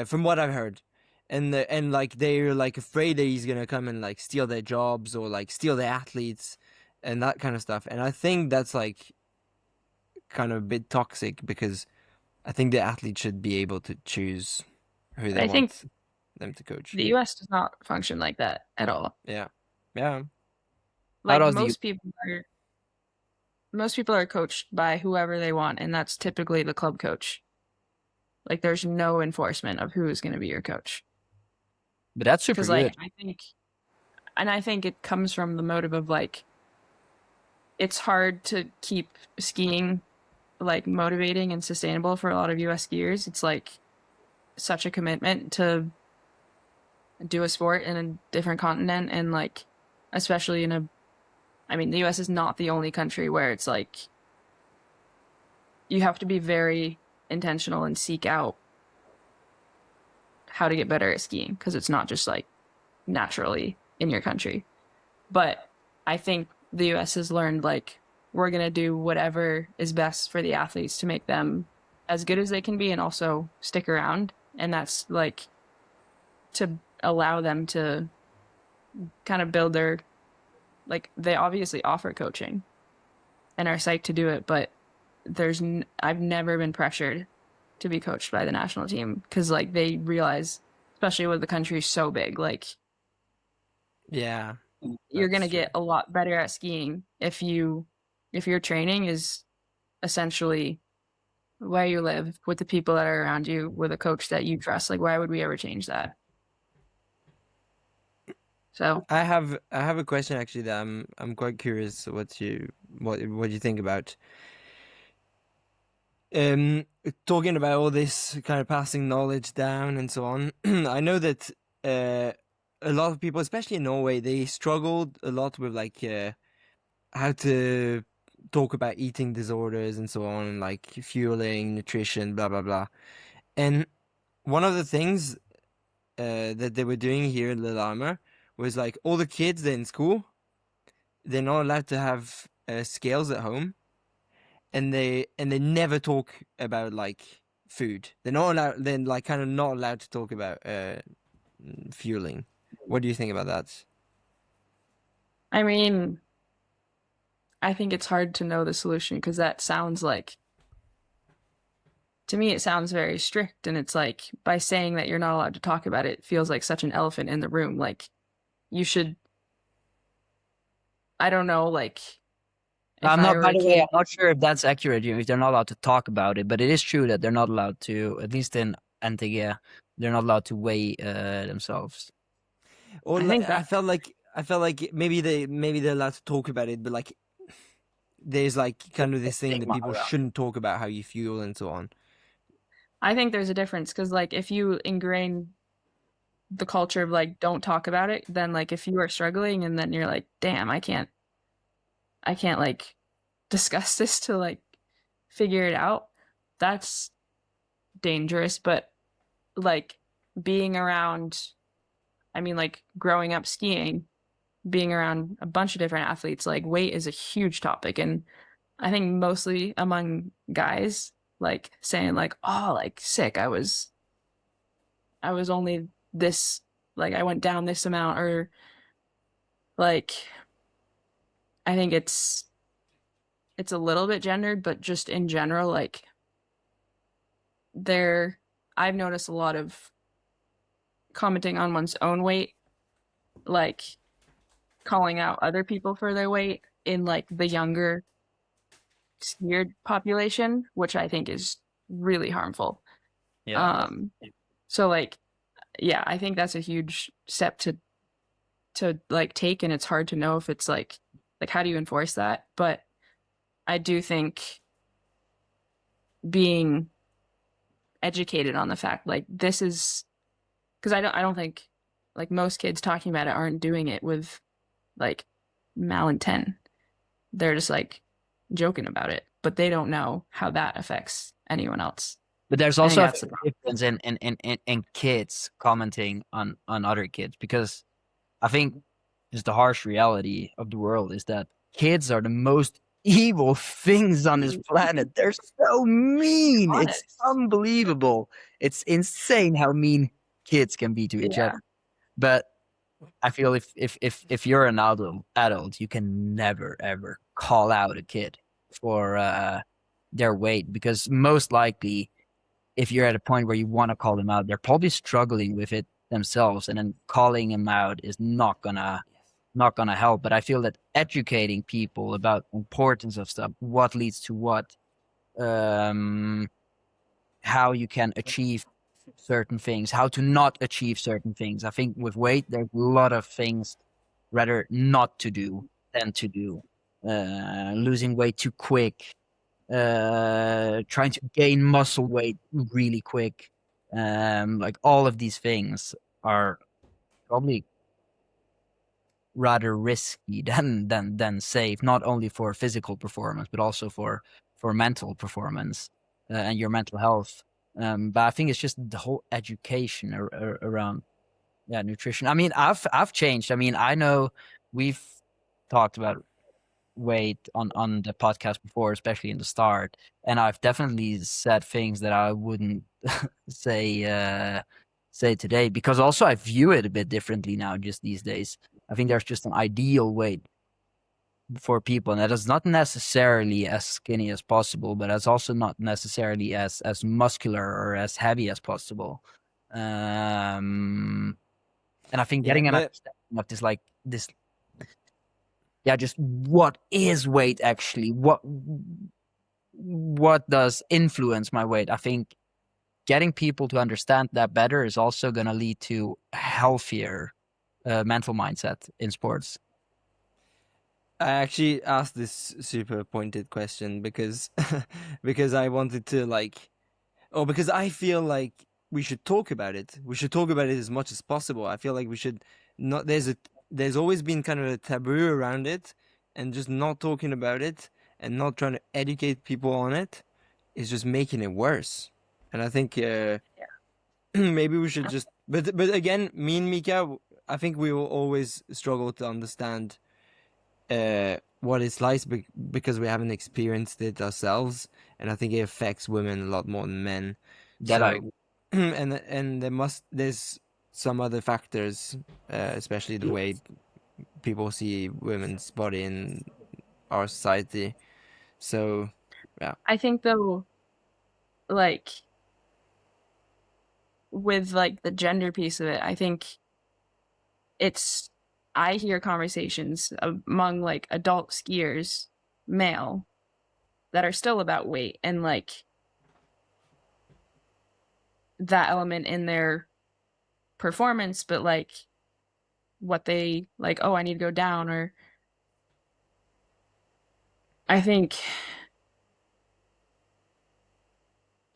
B: from what I've heard, and like they're like afraid that he's gonna come and like steal their jobs or like steal their athletes and that kind of stuff. And I think that's like kind of a bit toxic because I think the athlete should be able to choose who
D: But
B: they
D: I think
B: want them to coach.
D: the US does not function like that at all.
B: Yeah, yeah,
C: How
D: Like
C: does the
D: most people are coached by whoever they want, and that's typically the club coach. Like there's no enforcement of who is going to be your coach.
C: but that's super
D: Because like
C: good.
D: I think it comes from the motive of like it's hard to keep skiing like motivating and sustainable for a lot of US skiers. It's like such a commitment to do a sport in a different continent, and like especially in a I mean, the US is not the only country where it's like you have to be very intentional and seek out how to get better at skiing because it's not just like naturally in your country. But I think the US has learned like we're going to do whatever is best for the athletes to make them as good as they can be and also stick around. And that's like to allow them to kind of build their like they obviously offer coaching and are psyched to do it, but I've never been pressured to be coached by the national team because like they realize, especially with the country so big, like
B: yeah.
D: you're
B: That's
D: gonna
B: true.
D: get a lot better at skiing if your training is essentially where you live with the people that are around you with a coach that you trust. Like why would we ever change that? So
B: I have a question actually that I'm quite curious what you think about. Talking about all this kind of passing knowledge down and so on. I know that a lot of people, especially in Norway, they struggled a lot with like how to talk about eating disorders and so on, like fueling, nutrition, blah blah blah. And one of the things that they were doing here in Lillehammer was like all the kids that in school, they're not allowed to have scales at home, and they never talk about like food. They're not allowed. They're like kind of not allowed to talk about fueling. What do you think about that?
D: I mean, I think it's hard to know the solution because that sounds like, to me, it sounds very strict. And it's like, by saying that you're not allowed to talk about it, feels like such an elephant in the room. Like, you should, I don't know, like, if
C: I'm
D: I
C: not,
D: were
C: by
D: a
C: the way,
D: kid,
C: I'm not sure if that's accurate, if they're not allowed to talk about it, but it is true that they're not allowed to, at least in Antigua, they're not allowed to weigh themselves.
B: Or
D: I think
B: I
D: that,
B: felt like maybe they're allowed to talk about it, but like there's like kind of this thing that
C: Stigma
B: people
C: around.
B: shouldn't talk about how you fuel and so on.
D: I think there's a difference because, like, if you ingrain the culture of like, don't talk about it, then like, if you are struggling and then you're like, damn, I can't like discuss this to like figure it out, that's dangerous. But like, being around, I mean, like, growing up skiing, being around a bunch of different athletes, like, weight is a huge topic. And I think mostly among guys, like, saying like, oh, like, sick, I was only this, like, I went down this amount, or like, I think it's a little bit gendered, but just in general, like, I've noticed a lot of commenting on one's own weight, like calling out other people for their weight in like the younger skier population, which I think is really harmful.
C: Yeah.
D: So like, yeah, I think that's a huge step to like take, and it's hard to know if it's like how do you enforce that? But I do think being educated on the fact, like, this is, because I don't think, like, most kids talking about it aren't doing it with like malintent. They're just like joking about it, but they don't know how that affects anyone else.
C: But there's
D: I think
C: also a
D: that's the problem.
C: difference in kids commenting on other kids, because I think just the harsh reality of the world is that kids are the most evil things on this planet. They're so mean. It's
D: Honest.
C: unbelievable. It's insane how mean kids can be to each
D: Yeah.
C: other. But I feel if you're an adult, you can never ever call out a kid for their weight, because most likely, if you're at a point where you want to call them out, they're probably struggling with it themselves, and then calling them out is not gonna help. But I feel that educating people about the importance of stuff, what leads to what, how you can achieve certain things, how to not achieve certain things. I think with weight, there's a lot of things rather not to do than to do. Losing weight too quick, trying to gain muscle weight really quick. Like, all of these things are probably rather risky than safe, not only for physical performance, but also for mental performance and your mental health. But I think it's just the whole education around nutrition. I mean, I've changed. I mean, I know we've talked about weight on the podcast before, especially in the start, and I've definitely said things that I wouldn't say today, because also I view it a bit differently now just these days. I think there's just an ideal weight for people, and that is not necessarily as skinny as possible, but it's also not necessarily as muscular or as heavy as possible. And I think
B: Yeah,
C: getting an
B: but
C: understanding of this, like this, just what is weight actually? What does influence my weight? I think getting people to understand that better is also going to lead to a healthier mental mindset in sports.
B: I actually asked this super pointed question because because I wanted to like, because I feel like we should talk about it. We should talk about it as much as possible. I feel like we should not. There's always been kind of a taboo around it, and just not talking about it and not trying to educate people on it is just making it worse. And I think maybe we should just. But again, me and Mika, I think we will always struggle to understand what it's like because we haven't experienced it ourselves, and I think it affects women a lot more than men.
C: That I
B: So, and there's some other factors, especially the way people see women's body in our society. So, yeah.
D: I think though, like with like the gender piece of it, I think I hear conversations among like adult skiers, male, that are still about weight and like that element in their performance, but like what they like, oh, I need to go down, or I think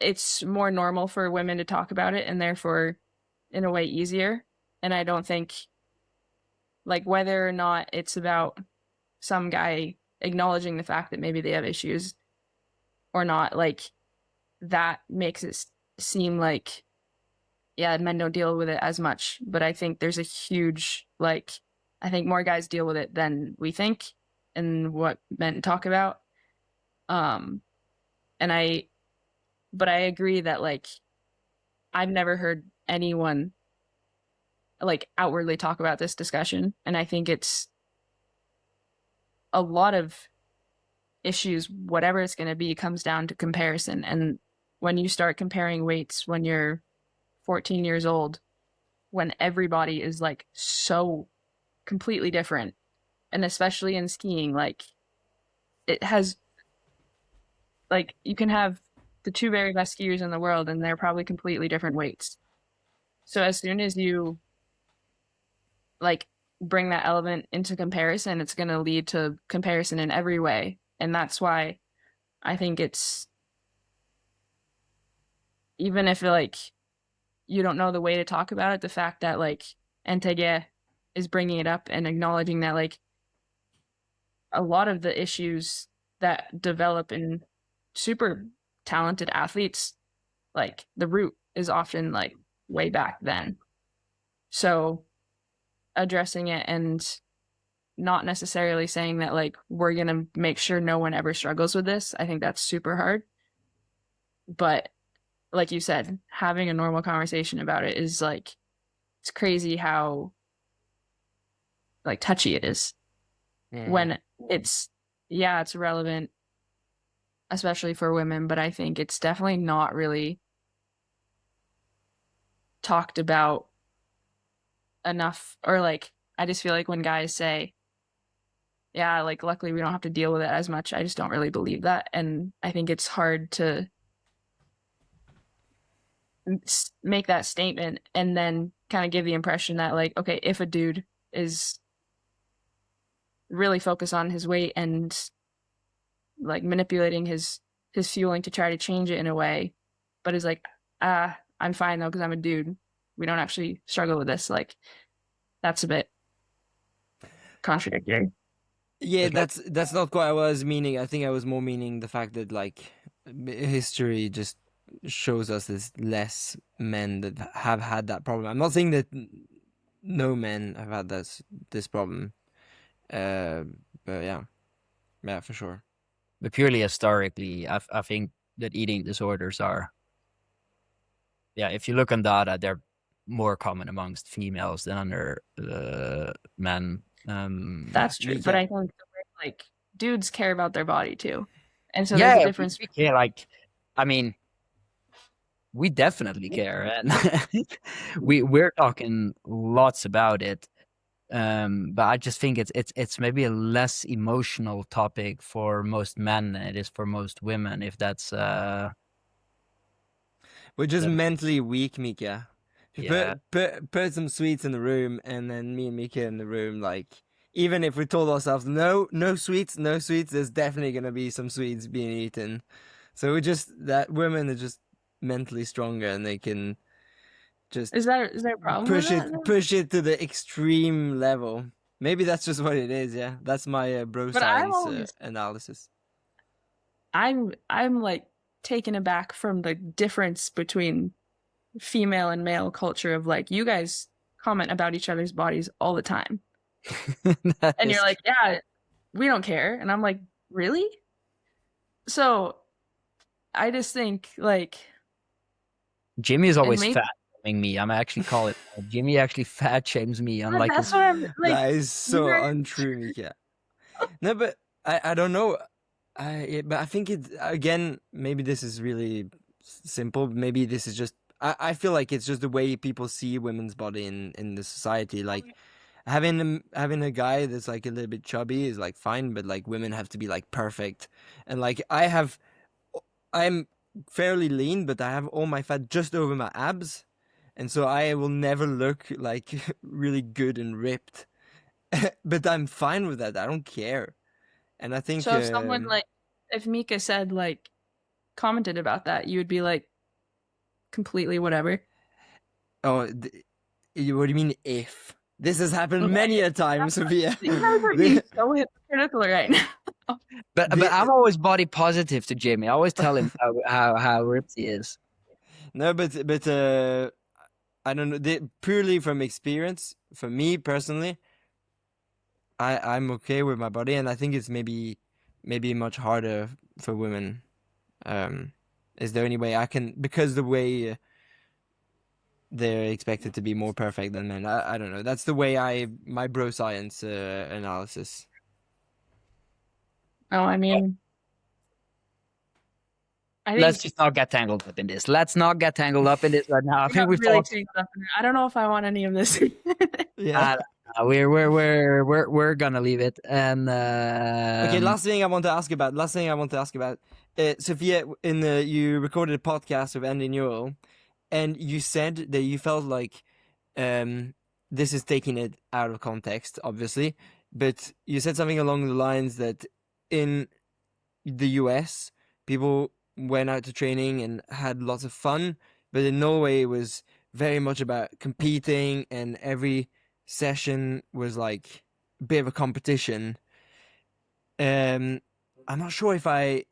D: it's more normal for women to talk about it and therefore in a way easier. And I don't think like whether or not it's about some guy acknowledging the fact that maybe they have issues or not, like that makes it seem like, yeah, men don't deal with it as much. But I think there's a huge, like, I think more guys deal with it than we think and what men talk about. But I agree that like I've never heard anyone like outwardly talk about this discussion, and I think it's a lot of issues, whatever it's going to be, comes down to comparison. And when you start comparing weights when you're 14 years old, when everybody is like so completely different, and especially in skiing, like it has like you can have the two very best skiers in the world and they're probably completely different weights. So as soon as you like bring that element into comparison, it's going to lead to comparison in every way. And that's why I think it's, even if like you don't know the way to talk about it, the fact that like Entege is bringing it up and acknowledging that like a lot of the issues that develop in super talented athletes, like the root is often like way back then. So addressing it and not necessarily saying that like we're going to make sure no one ever struggles with this, I think that's super hard. But like you said, having a normal conversation about it is like, it's crazy how like touchy it is when it's relevant, especially for women, but I think it's definitely not really talked about enough. Or like I just feel like when guys say, yeah, like luckily we don't have to deal with it as much, I just don't really believe that. And I think it's hard to make that statement and then kind of give the impression that like, okay, if a dude is really focused on his weight and like manipulating his fueling to try to change it in a way, but is like, I'm fine though because I'm a dude, we don't actually struggle with this, like that's a bit contradictory.
B: Yeah, that's not what I was meaning. I think I was more meaning the fact that like history just shows us there's less men that have had that problem. I'm not saying that no men have had this problem, but yeah, for sure.
C: But purely historically, I think that eating disorders are, if you look on data, they're more common amongst females than under men.
D: That's true,
B: Mika.
D: but I think like dudes care about their body too, and so
C: yeah,
D: there's a difference.
C: we care. Like, I mean, we definitely care, and we're talking lots about it. But I just think it's maybe a less emotional topic for most men than it is for most women. If that's
B: We're just
C: that-
B: mentally weak, Mika.
C: Yeah.
B: Put some sweets in the room, and then me and Mika in the room. Like, even if we told ourselves no sweets, there's definitely gonna be some sweets being eaten. So we're just that women are just mentally stronger, and they can just
D: Is there a problem
B: push
D: with
B: it
D: that?
B: push it to the extreme level. Maybe that's just what it is. Yeah, that's my bro
D: But I'm
B: science
D: always
B: analysis.
D: I'm like taken aback from the difference between female and male culture of like, you guys comment about each other's bodies all the time.
C: That
D: And
C: is
D: you're like, yeah, we don't care. And I'm like, really? So I just think like,
C: Jimmy is always
D: maybe-
C: fat shaming me. I'm actually call it. Jimmy actually fat shames me. Unlike
D: that's what I'm like.
B: That is so
D: you're-
B: untrue, Mika. No, but I don't know. But I think it again. Maybe this is really simple. Maybe this is just. I feel like it's just the way people see women's body in the society. Like having a guy that's like a little bit chubby is like fine, but like women have to be like perfect, and like I'm fairly lean, but I have all my fat just over my abs, and so I will never look like really good and ripped. But I'm fine with that. I don't care. And I think
D: So if someone like, if Mika said like, commented about that, you would be like, completely whatever.
B: oh, what do you mean if? This has happened
D: Okay.
B: many a time, Sophia.
D: You guys are being so hypocritical right now.
C: But I'm always body positive to Jimmy. I always tell him how ripped he is.
B: No, but I don't know. Purely from experience, for me personally, I'm okay with my body, and I think it's maybe much harder for women. Is there any way I can, because the way they're expected to be more perfect than men? I don't know. That's the way my bro science analysis.
D: Oh, I mean, I think
C: Let's just not get tangled up in this. Let's not get tangled up in this right now. I
D: we
C: think
D: got
C: we've
D: really
C: talked.
D: changed up in it. I don't know if I want any of this.
B: Yeah.
C: We're gonna leave it. And
B: Okay, last thing I want to ask about. Sophia, you recorded a podcast with Andy Newell, and you said that you felt like, this is taking it out of context, obviously, but you said something along the lines that in the US, people went out to training and had lots of fun, but in Norway, it was very much about competing, and every session was like a bit of a competition. I'm not sure if I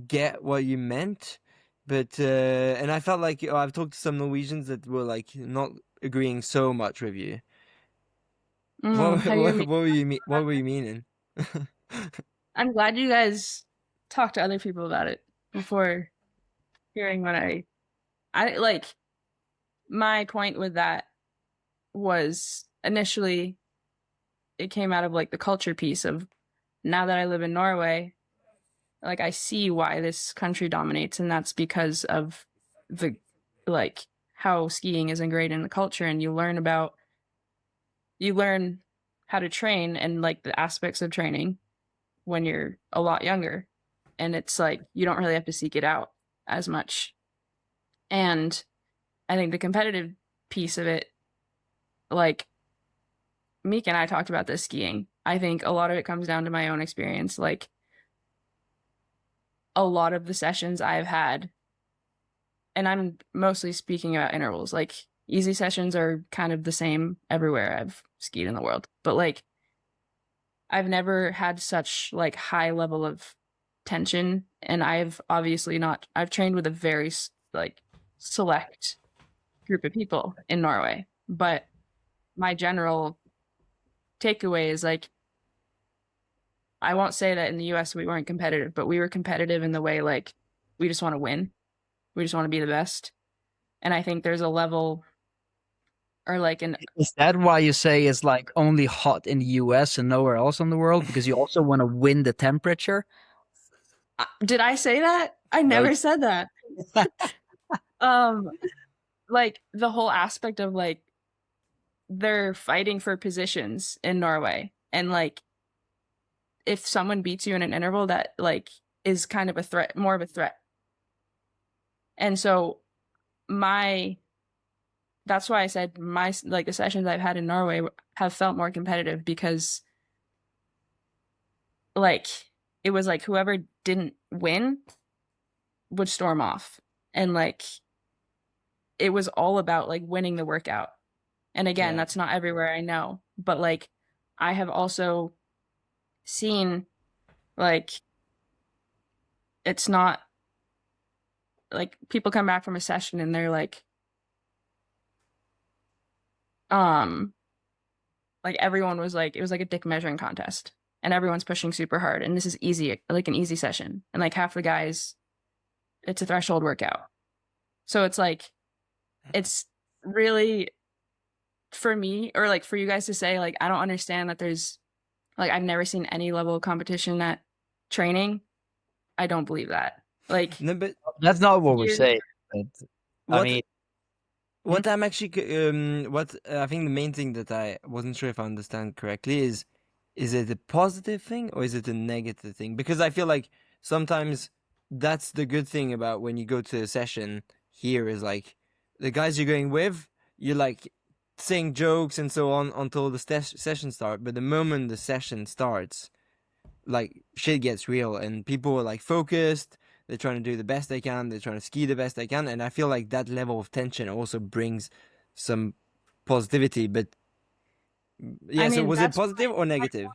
B: get what you meant, but and I felt like I've talked to some Norwegians that were like not agreeing so much with you.
D: How you mean?
B: What were you What were you meaning?
D: I'm glad you guys talked to other people about it before hearing what I like. My point with that was initially it came out of like the culture piece of, now that I live in Norway, like I see why this country dominates, and that's because of the like how skiing is ingrained in the culture, and you learn how to train and like the aspects of training when you're a lot younger, and it's like you don't really have to seek it out as much. And I think the competitive piece of it, like Meek and I talked about this skiing, I think a lot of it comes down to my own experience. Like a lot of the sessions I've had, and I'm mostly speaking about intervals, like easy sessions are kind of the same everywhere I've skied in the world, but like I've never had such like high level of tension, and I've trained with a very like select group of people in Norway, but my general takeaway is like, I won't say that in the US we weren't competitive, but we were competitive in the way like we just want to win. We just want to be the best. And I think there's a level, or like an,
C: is that why you say it's like only hot in the US and nowhere else in the world? Because you also want to win the temperature?
D: did I say that? I never said that. Like the whole aspect of like they're fighting for positions in Norway, and like if someone beats you in an interval, that like is kind of a threat, more of a threat. And so that's why I said like the sessions I've had in Norway have felt more competitive, because like it was like whoever didn't win would storm off, and like it was all about like winning the workout. And again, that's not everywhere, I know, but like I have also seen like it's not like people come back from a session and they're like like everyone was like, it was like a dick measuring contest. and everyone's pushing super hard, and this is easy, like an easy session, and like half the guys, it's a threshold workout. So it's like, it's really, for me, or like for you guys to say, like, I don't understand that there's, like, I've never seen any level of competition at training. I don't believe that. Like,
B: No, but
C: That's not what we're
D: You-
C: saying. But, I
B: what
C: mean,
B: what I'm actually what I think the main thing that I wasn't sure if I understand correctly is it a positive thing or is it a negative thing? Because I feel like sometimes that's the good thing about when you go to a session here is like the guys you're going with, you're like saying jokes and so on until the session start. But the moment the session starts, like shit gets real and people are like focused. They're trying to do the best they can. They're trying to ski the best they can, and I feel like that level of tension also brings some positivity. But yeah,
D: I
B: so
D: mean,
B: was it
D: that's
B: positive or negative?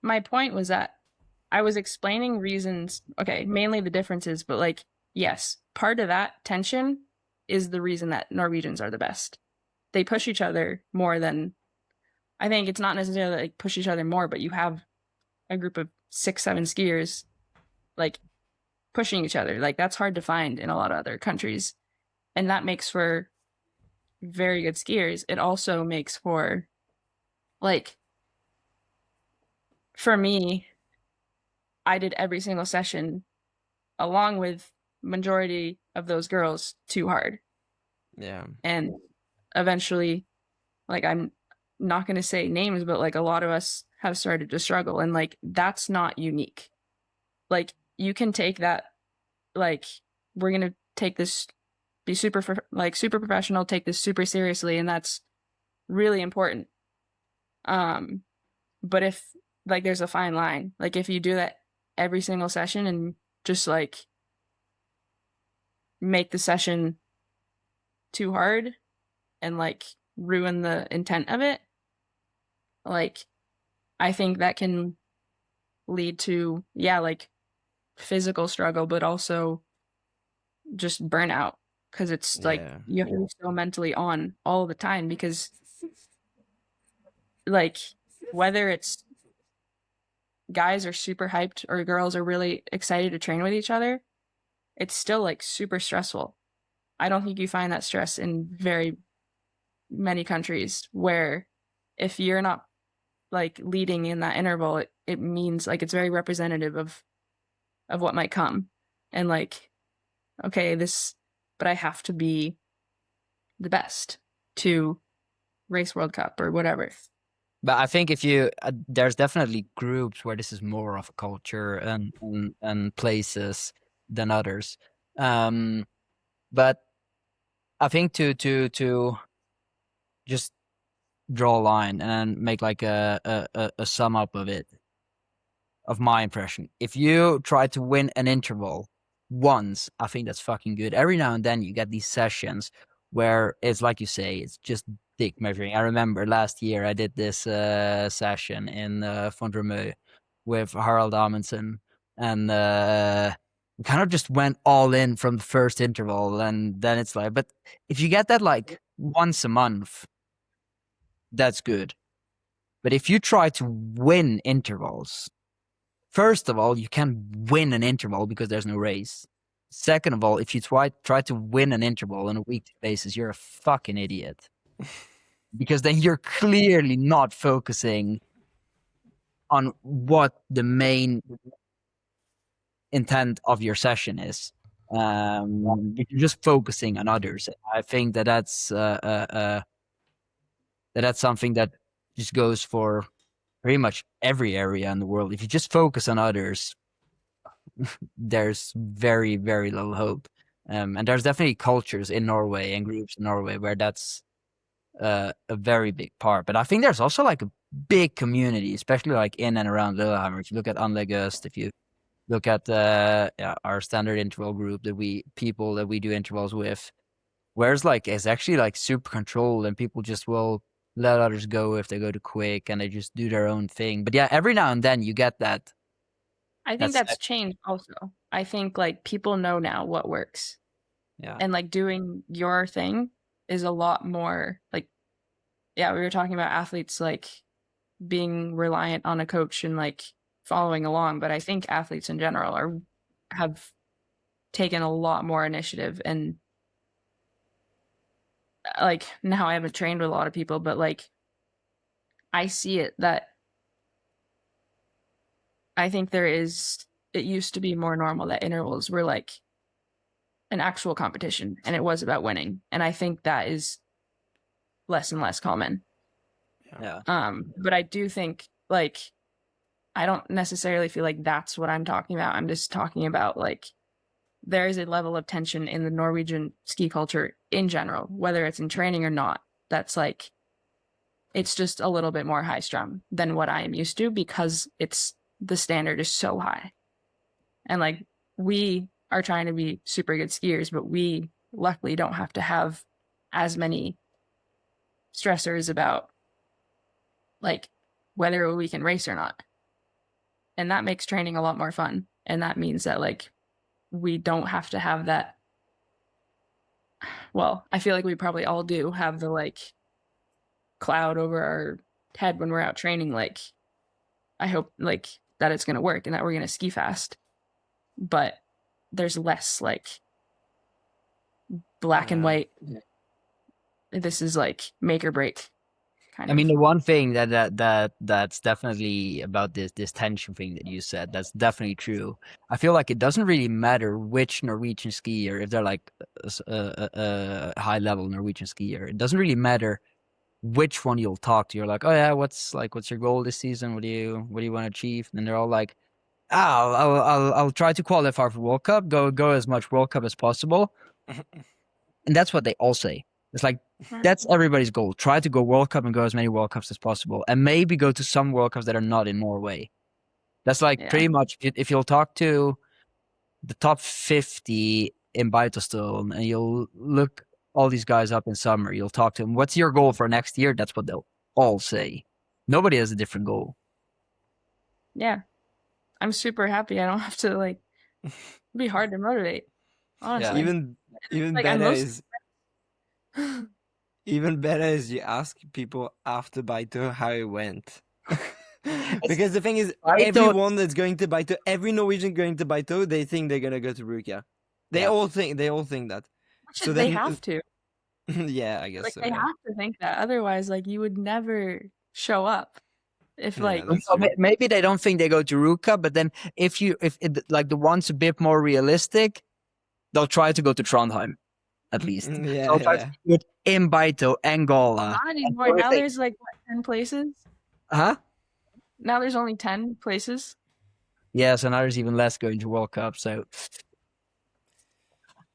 D: my point was that I was explaining reasons, okay, mainly the differences, but like, yes, part of that tension is the reason that Norwegians are the best. They push each other more than, I think it's not necessarily like push each other more, but you have a group of 6, 7 skiers like pushing each other. Like, that's hard to find in a lot of other countries. And that makes for very good skiers. It also makes for, like, for me, I did every single session along with majority of those girls too hard.
B: Yeah.
D: And eventually, like, I'm not going to say names, but like a lot of us have started to struggle, and like that's not unique. Like, you can take that, like, we're going to take this, be super super professional, take this super seriously, and that's really important. But if, like, there's a fine line, like if you do that every single session and just like make the session too hard and like ruin the intent of it, like, I think that can lead to, yeah, like physical struggle, but also just burnout, because it's like
B: Yeah.
D: you have to be so mentally on all the time, because like whether it's guys are super hyped or girls are really excited to train with each other, it's still like super stressful. I don't think you find that stress in very many countries, where if you're not like leading in that interval, it means like it's very representative of what might come. And like, okay, this, but I have to be the best to race World Cup or whatever.
C: but I think if you there's definitely groups where this is more of a culture and places than others. But I think to just draw a line and make like a sum up of it, of my impression. If you try to win an interval once, I think that's fucking good. Every now and then you get these sessions where it's like you say, it's just dick measuring. I remember last year I did this session in Fondremøy with Harald Amundsen, and we kind of just went all in from the first interval, and then it's like, but if you get that like once a month, that's good. But if you try to win intervals, first of all, you can't win an interval because there's no race. Second of all, if you try to win an interval on a weekly basis, you're a fucking idiot. Because then you're clearly not focusing on what the main intent of your session is. You're just focusing on others. I think that's something that just goes for pretty much every area in the world. If you just focus on others, there's very, very little hope. And there's definitely cultures in Norway and groups in Norway where that's a very big part. But I think there's also like a big community, especially like in and around Lillehammer. If you look at Anlegg Øst, if you look at our standard interval group people that we do intervals with, whereas like it's actually like super controlled and people just will let others go if they go too quick and they just do their own thing. But yeah, every now and then you get that.
D: I think
C: That's-
D: that's changed also. I think like people know now what works.
C: Yeah.
D: And like doing your thing is a lot more like, yeah, we were talking about athletes like being reliant on a coach and like following along, but I think athletes in general have taken a lot more initiative. And like now I haven't trained with a lot of people, but like I see it that I think it used to be more normal that intervals were like an actual competition and it was about winning. And I think that is less and less common.
C: Yeah.
D: But I do think like I don't necessarily feel like that's what I'm talking about. I'm just talking about like there is a level of tension in the Norwegian ski culture in general, whether it's in training or not. That's like it's just a little bit more high strung than what I am used to because the standard is so high. And like we are trying to be super good skiers, but we luckily don't have to have as many stressors about like whether we can race or not. And that makes training a lot more fun. And that means that like we don't have to have that. Well, I feel like we probably all do have the like cloud over our head when we're out training. Like, I hope like that it's going to work and that we're going to ski fast. But there's less like black and white. This is like make or break.
C: I mean, the one thing that's definitely about this tension thing that you said, that's definitely true. I feel like it doesn't really matter which Norwegian skier, if they're like a high level Norwegian skier, it doesn't really matter which one you'll talk to. You're like, oh yeah, what's your goal this season? What do you want to achieve? And they're all like, I'll try to qualify for World Cup, go as much World Cup as possible, and that's what they all say. It's like that's everybody's goal. Try to go World Cup and go as many World Cups as possible, and maybe go to some World Cups that are not in Norway. That's like pretty much if you'll talk to the top 50 in Beitostølen and you'll look all these guys up in summer, you'll talk to them. What's your goal for next year? That's what they'll all say. Nobody has a different goal.
D: Yeah, I'm super happy. I don't have to like be hard to motivate. Honestly,
B: even
D: like,
B: better is. Even better is you ask people after Baito how it went. Because the thing is, everyone that's going to Baito, every Norwegian going to Baito, they think they're gonna go to Ruka. They all think that.
D: So they have to.
B: Yeah, I guess
D: like,
B: so.
D: They have to think that. Otherwise, like you would never show up. If like
C: maybe they don't think they go to Ruka, but then if like the ones a bit more realistic, they'll try to go to Trondheim. At least.
B: Yeah.
C: In Baito and Gola.
D: Not anymore. Now there's like what, 10 places?
C: Huh?
D: Now there's only 10 places?
C: Yeah, so now there's even less going to World Cup, so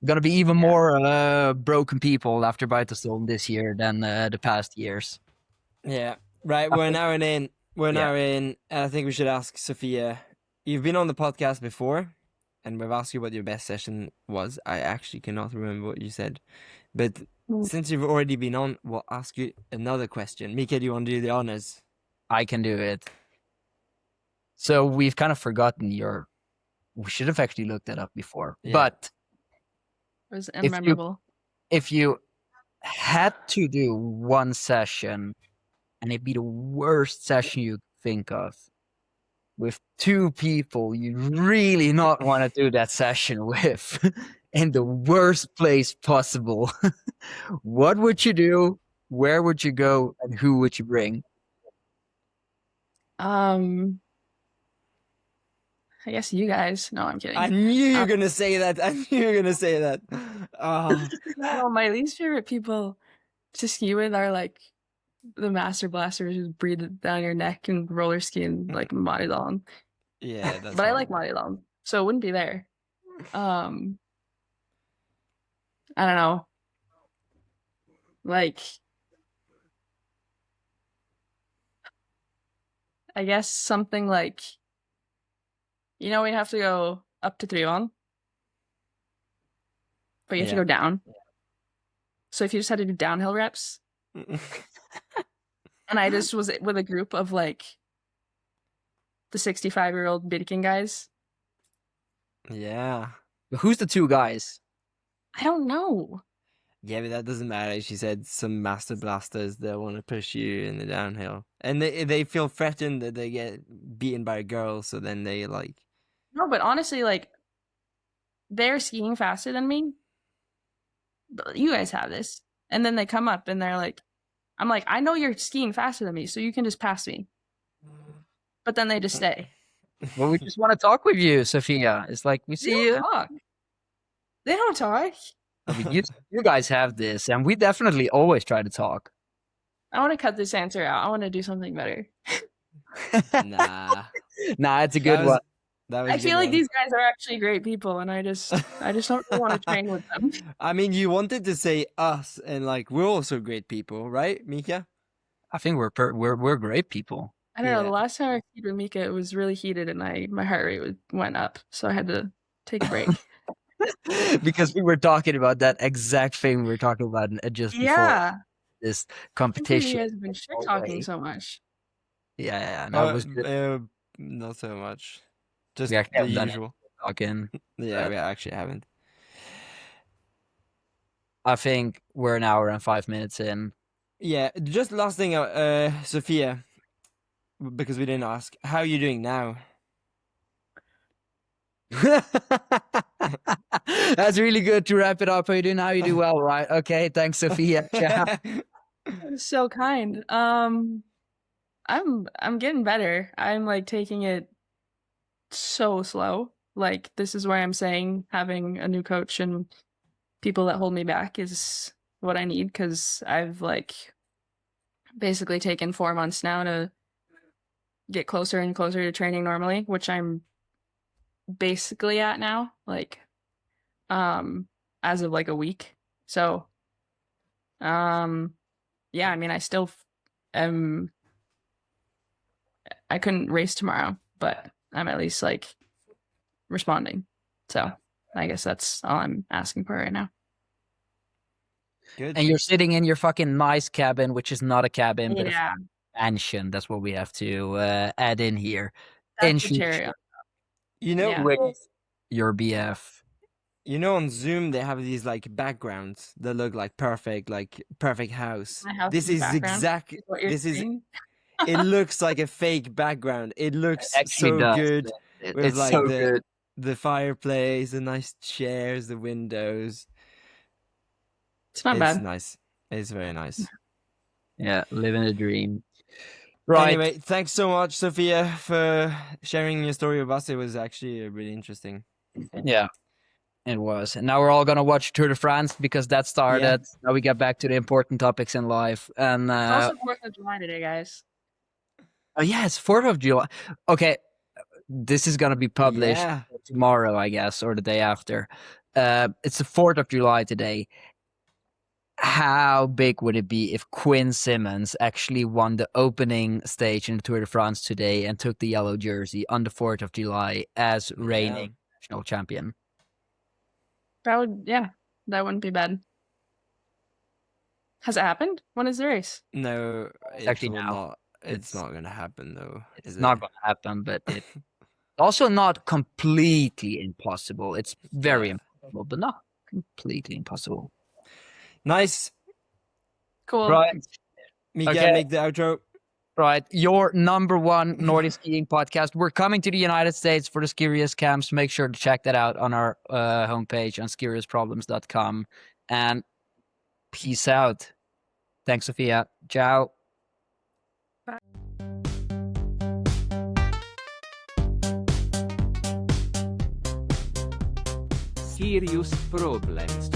C: gonna be even more broken people after Beitostølen this year than the past years.
B: Yeah. Right, we're now in. And I think we should ask Sophia. You've been on the podcast before. And we've asked you what your best session was. I actually cannot remember what you said. But since you've already been on, we'll ask you another question. Mika, do you want to do the honors?
C: I can do it. So we've kind of forgotten we should have actually looked that up before. Yeah. But
D: it was unmemorable.
C: If you had to do one session and it'd be the worst session you think of, with two people you really not want to do that session with in the worst place possible, what would you do? Where would you go? And who would you bring?
D: I guess you guys. No, I'm kidding.
B: I knew you were gonna say that. Oh.
D: No, my least favorite people to ski with are like the master blasters who breathe down your neck and roller ski and like Maridalen.
B: Yeah, that's
D: but I like Maridalen, so it wouldn't be there. I don't know. Like, I guess something like, we'd have to go up to Tryvann, but you have to go down. So if you just had to do downhill reps, and I just was with a group of like the 65-year-old Birken guys.
B: Yeah.
C: Who's the two guys?
D: I don't know.
B: Yeah, but that doesn't matter. She said some master blasters that want to push you in the downhill, and they feel threatened that they get beaten by a girl, so then they like.
D: No, but honestly, like, they're skiing faster than me. But you guys have this. And then they come up and they're like, I'm like, I know you're skiing faster than me, so you can just pass me. But then they just stay.
C: Well, we just want to talk with you, Sophia. It's like we
D: They
C: see
D: don't
C: you.
D: talk. They don't talk.
C: I mean, you guys have this, and we definitely always try to talk.
D: I want to cut this answer out. I want to do something better.
B: Nah,
C: Nah, it's a good one.
B: That was.
D: I
B: a good
D: feel like
B: one.
D: these guys are actually great people, and I just don't really want to train with them.
B: I mean, you wanted to say us, and like we're also great people, right, Mika?
C: I think we're great people.
D: I don't know.
B: Yeah.
D: The last time I skied with Mika, it was really heated, and my heart rate went up, so I had to take a break.
C: Because we were talking about that exact thing we were talking about just before
D: Yeah,
C: this
D: I think you
C: competition.
D: guys have been shit talking so much.
C: Yeah. No, it was good.
B: Not so much. Just
C: We actually
B: the
C: haven't done any
B: usual.
C: talking.
B: Yeah,
C: but
B: we actually haven't.
C: I think we're an hour and 5 minutes in.
B: Yeah, just last thing, Sophia, because we didn't ask, how are you doing now?
C: That's really good to wrap it up. How you do now? You do well, right? Okay, thanks, Sophia. Ciao.
D: So kind. I'm getting better. I'm like taking it so slow. Like, this is why I'm saying having a new coach and people that hold me back is what I need, because I've like basically taken 4 months now to get closer and closer to training normally, which I'm basically at now, like as of like a week. So yeah, I mean, I still am. I couldn't race tomorrow, but I'm at least like responding. So I guess that's all I'm asking for right now.
B: Good.
C: And you're sitting in your fucking nice cabin, which is not a cabin, but
D: Yeah,
C: a mansion. That's what we have to add in here.
D: that's the
C: In
D: cherry on
B: You know,
D: Yeah.
C: with your BF.
B: you know, on Zoom they have these like backgrounds that look like perfect house.
D: my house.
B: This
D: is
B: is
D: background,
B: exact.
D: is what you're
B: This is.
D: saying.
B: It looks like a fake background. It looks
C: Actually
B: so
C: does.
B: good with
C: It's
B: like
C: so good.
B: the fireplace, the nice chairs, the windows.
D: It's not
B: It's
D: bad.
B: nice. It's very nice.
C: Yeah, living a dream. Right.
B: Anyway, thanks so much, Sophia, for sharing your story with us. It was actually really interesting.
C: Yeah, it was. And now we're all gonna watch Tour de France because that started. Now we get back to the important topics in life. And
D: It's also 4th of July today, guys.
C: oh yeah, it's 4th of July. Okay, this is gonna be published
B: Yeah.
C: tomorrow, I guess, or the day after. It's the 4th of July today. How big would it be if Quinn Simmons actually won the opening stage in the Tour de France today and took the yellow jersey on the 4th of July as reigning national champion?
D: That wouldn't be bad. Has it happened? When is the race?
B: No, it
C: Actually
B: will
C: now.
B: not. It's
C: It's-
B: not going to happen though.
C: It's
B: is
C: not
B: it?
C: going to happen, but it's also not completely impossible. It's very
B: Yeah.
C: impossible, but not completely impossible.
B: Nice.
D: Cool.
C: Right.
B: Mika,
C: Okay.
B: make the outro.
C: Right, your number one Nordic skiing podcast. We're coming to the United States for the Skirious camps. Make sure to check that out on our homepage on skiriousproblems.com. And peace out. Thanks, Sophia. Ciao.
A: Skirious Problems.